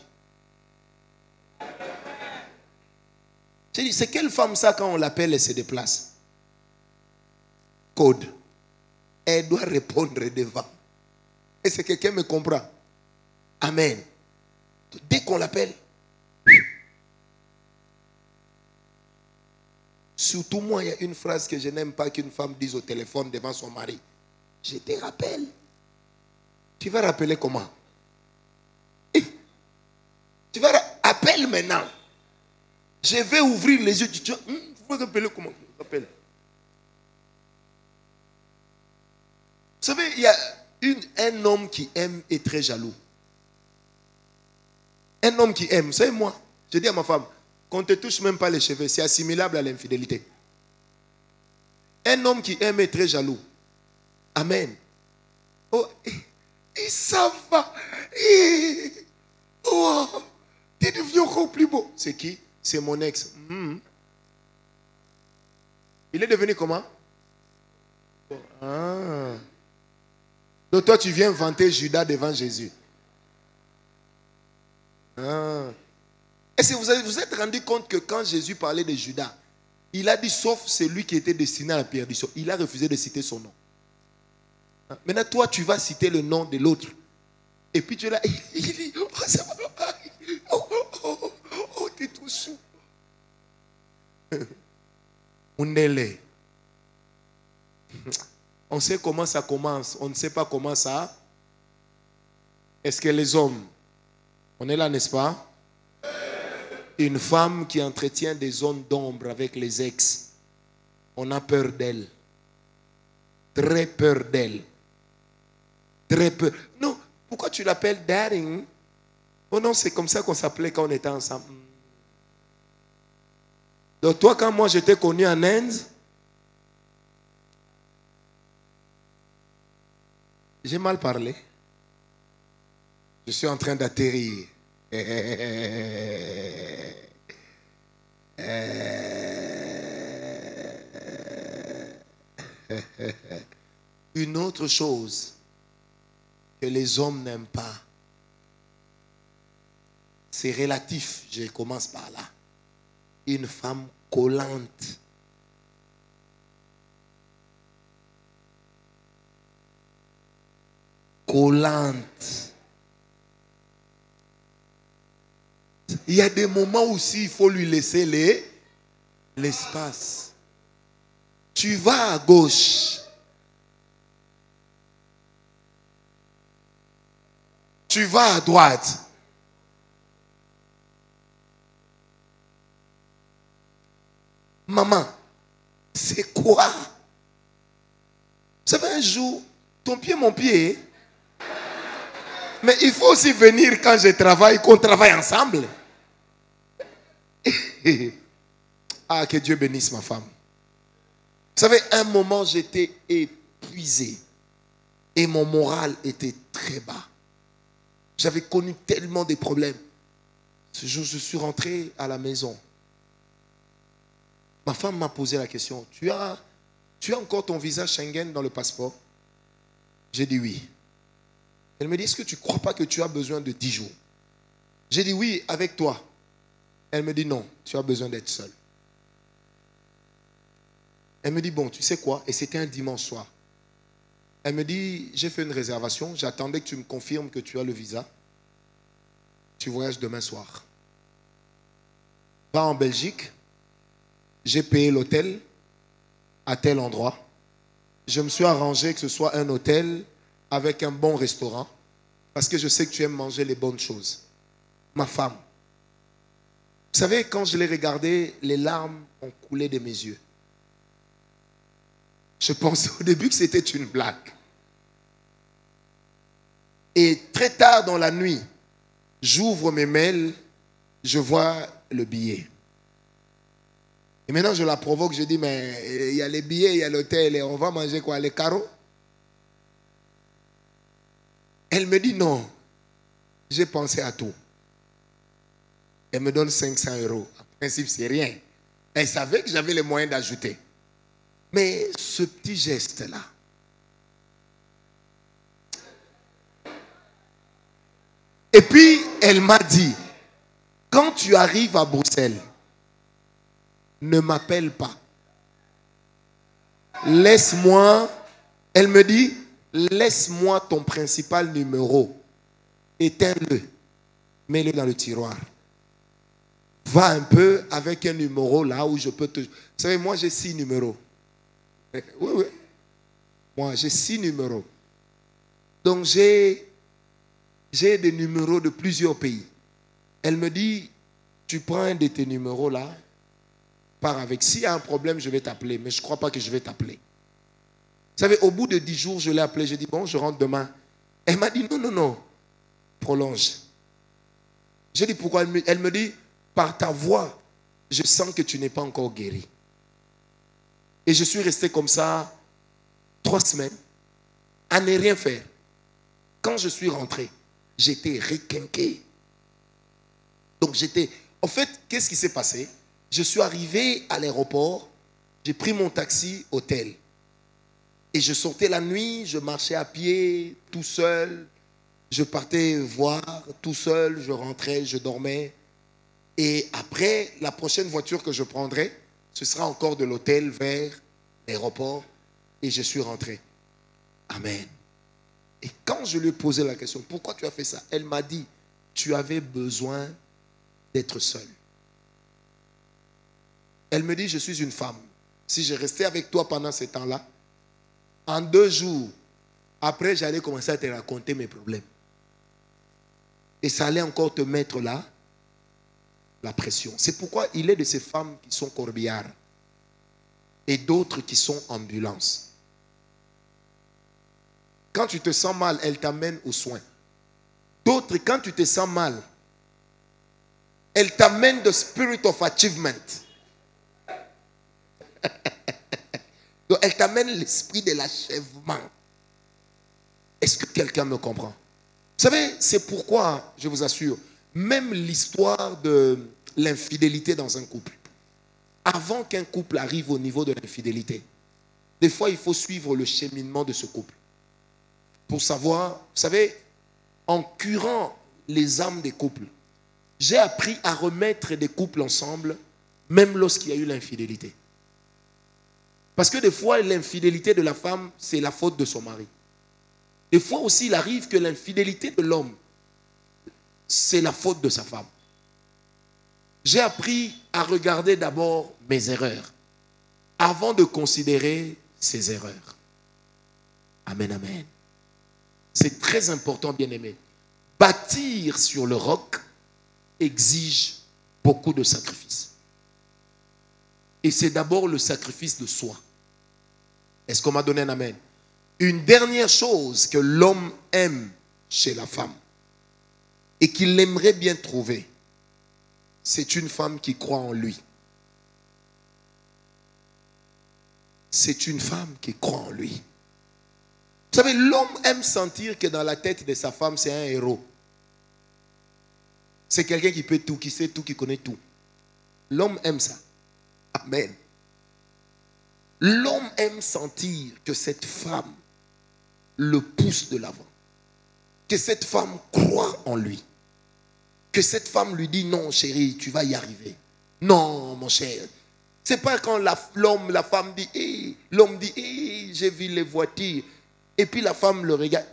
J'ai dit, c'est quelle femme ça quand on l'appelle, elle se déplace? Code. Elle doit répondre devant. Est-ce que quelqu'un me comprend? Amen. Dès qu'on l'appelle, surtout moi, il y a une phrase que je n'aime pas qu'une femme dise au téléphone devant son mari. Je te rappelle. Tu vas rappeler comment? Tu vas appelle maintenant. Je vais ouvrir les yeux. Tu vas rappeler comment? Rappelle. Vous savez, il y a un homme qui aime est très jaloux. Un homme qui aime, vous savez moi, je dis à ma femme, qu'on ne te touche même pas les cheveux, c'est assimilable à l'infidélité. Un homme qui aime est très jaloux. Amen. Oh, et ça va. Oh, tu deviens encore plus beau. C'est qui? C'est mon ex. Il est devenu comment? Ah. Donc toi, tu viens vanter Judas devant Jésus. Ah. Est-ce que vous êtes rendu compte que quand Jésus parlait de Judas, il a dit sauf celui qui était destiné à la perdition. Il a refusé de citer son nom. Maintenant, toi, tu vas citer le nom de l'autre. Et puis tu es là, il dit, oh, t'es tout sous. On est là. On sait comment ça commence. On ne sait pas comment ça. Est-ce que les hommes, on est là, n'est-ce pas? Une femme qui entretient des zones d'ombre avec les ex, on a peur d'elle. Très peur d'elle. Très peur. Non, pourquoi tu l'appelles darling? Oh non, c'est comme ça qu'on s'appelait quand on était ensemble. Donc toi, quand moi j'étais connu en Inde, j'ai mal parlé. Je suis en train d'atterrir. Une autre chose que les hommes n'aiment pas, c'est relatif, je commence par là. Une femme collante. Collante. Il y a des moments aussi, il faut lui laisser l'espace. Tu vas à gauche. Tu vas à droite. Maman, c'est quoi? Vous savez, un jour, ton pied, mon pied. Mais il faut aussi venir quand je travaille, qu'on travaille ensemble. Ah, que Dieu bénisse ma femme. Vous savez, un moment, j'étais épuisé. Et mon moral était très bas. J'avais connu tellement de problèmes. Ce jour, je suis rentré à la maison. Ma femme m'a posé la question. Tu as encore ton visa Schengen dans le passeport? J'ai dit oui. Elle me dit, est-ce que tu ne crois pas que tu as besoin de 10 jours? J'ai dit oui, avec toi. Elle me dit non, tu as besoin d'être seul. Elle me dit, bon, tu sais quoi? Et c'était un dimanche soir. Elle me dit, j'ai fait une réservation, j'attendais que tu me confirmes que tu as le visa. Tu voyages demain soir. Va en Belgique, j'ai payé l'hôtel à tel endroit. Je me suis arrangé que ce soit un hôtel avec un bon restaurant, parce que je sais que tu aimes manger les bonnes choses. Ma femme. Vous savez, quand je l'ai regardée, les larmes ont coulé de mes yeux. Je pensais au début que c'était une blague. Et très tard dans la nuit, j'ouvre mes mails, je vois le billet. Et maintenant, je la provoque, je dis, mais il y a les billets, il y a l'hôtel, et on va manger quoi? Les carreaux? Elle me dit, non, j'ai pensé à tout. Elle me donne 500 €. En principe, c'est rien. Elle savait que j'avais les moyens d'ajouter. Mais ce petit geste-là, et puis, elle m'a dit, quand tu arrives à Bruxelles, ne m'appelle pas. Laisse-moi, elle me dit, laisse-moi ton principal numéro. Éteins-le. Mets-le dans le tiroir. Va un peu avec un numéro là où je peux te... Vous savez, moi j'ai 6 numéros. Oui, oui. Moi j'ai 6 numéros. Donc j'ai des numéros de plusieurs pays. Elle me dit, tu prends un de tes numéros là, pars avec. S'il y a un problème, je vais t'appeler. Mais je ne crois pas que je vais t'appeler. Vous savez, au bout de 10 jours, je l'ai appelé. J'ai dit, bon, je rentre demain. Elle m'a dit, non, non, non. Prolonge. J'ai dit, pourquoi? Elle me dit, par ta voix, je sens que tu n'es pas encore guéri. Et je suis resté comme ça 3 semaines à ne rien faire. Quand je suis rentré, j'étais requinqué. Donc j'étais... En fait, qu'est-ce qui s'est passé? Je suis arrivé à l'aéroport, j'ai pris mon taxi, hôtel. Et je sortais la nuit, je marchais à pied, tout seul. Je partais voir, tout seul, je rentrais, je dormais. Et après, la prochaine voiture que je prendrai, ce sera encore de l'hôtel vers l'aéroport. Et je suis rentré. Amen. Et quand je lui ai posé la question, pourquoi tu as fait ça? Elle m'a dit, tu avais besoin d'être seule. Elle me dit, je suis une femme. Si je restais avec toi pendant ce temps-là, en 2 jours, après, j'allais commencer à te raconter mes problèmes. Et ça allait encore te mettre là, la pression. C'est pourquoi il est de ces femmes qui sont corbillards et d'autres qui sont ambulances. Quand tu te sens mal, elles t'amènent aux soins. D'autres, quand tu te sens mal, elles t'amènent the spirit of achievement. Donc, elles t'amènent l'esprit de l'achèvement. Est-ce que quelqu'un me comprend? Vous savez, c'est pourquoi, je vous assure, même l'histoire de l'infidélité dans un couple, avant qu'un couple arrive au niveau de l'infidélité, des fois, il faut suivre le cheminement de ce couple. Pour savoir, vous savez, en curant les âmes des couples, j'ai appris à remettre des couples ensemble, même lorsqu'il y a eu l'infidélité. Parce que des fois, l'infidélité de la femme, c'est la faute de son mari. Des fois aussi, il arrive que l'infidélité de l'homme, c'est la faute de sa femme. J'ai appris à regarder d'abord mes erreurs, avant de considérer ses erreurs. Amen, amen. C'est très important, bien-aimé. Bâtir sur le roc exige beaucoup de sacrifices. Et c'est d'abord le sacrifice de soi. Est-ce qu'on m'a donné un amen? Une dernière chose que l'homme aime chez la femme et qu'il aimerait bien trouver, c'est une femme qui croit en lui. C'est une femme qui croit en lui. Vous savez, l'homme aime sentir que dans la tête de sa femme, c'est un héros. C'est quelqu'un qui peut tout, qui sait tout, qui connaît tout. L'homme aime ça. Amen. L'homme aime sentir que cette femme le pousse de l'avant. Que cette femme croit en lui. Que cette femme lui dit, non chérie, tu vas y arriver. Non mon cher. C'est pas quand la femme dit, hey, l'homme dit, hey, j'ai vu les voitures. Et puis la femme le regarde.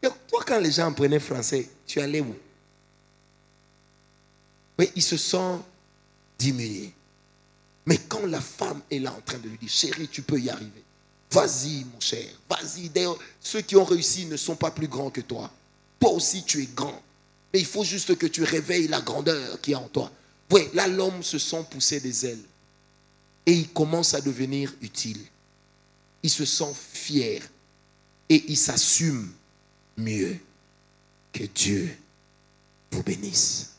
Toi, quand les gens prenaient français, tu allais où? Oui, il se sent diminué. Mais quand la femme est là en train de lui dire, chérie, tu peux y arriver. Vas-y, mon cher. Vas-y. D'ailleurs, ceux qui ont réussi ne sont pas plus grands que toi. Toi aussi, tu es grand. Mais il faut juste que tu réveilles la grandeur qui est en toi. Oui, là, l'homme se sent pousser des ailes. Et il commence à devenir utile. Il se sent fier. Et il s'assume. mieux. Que Dieu vous bénisse.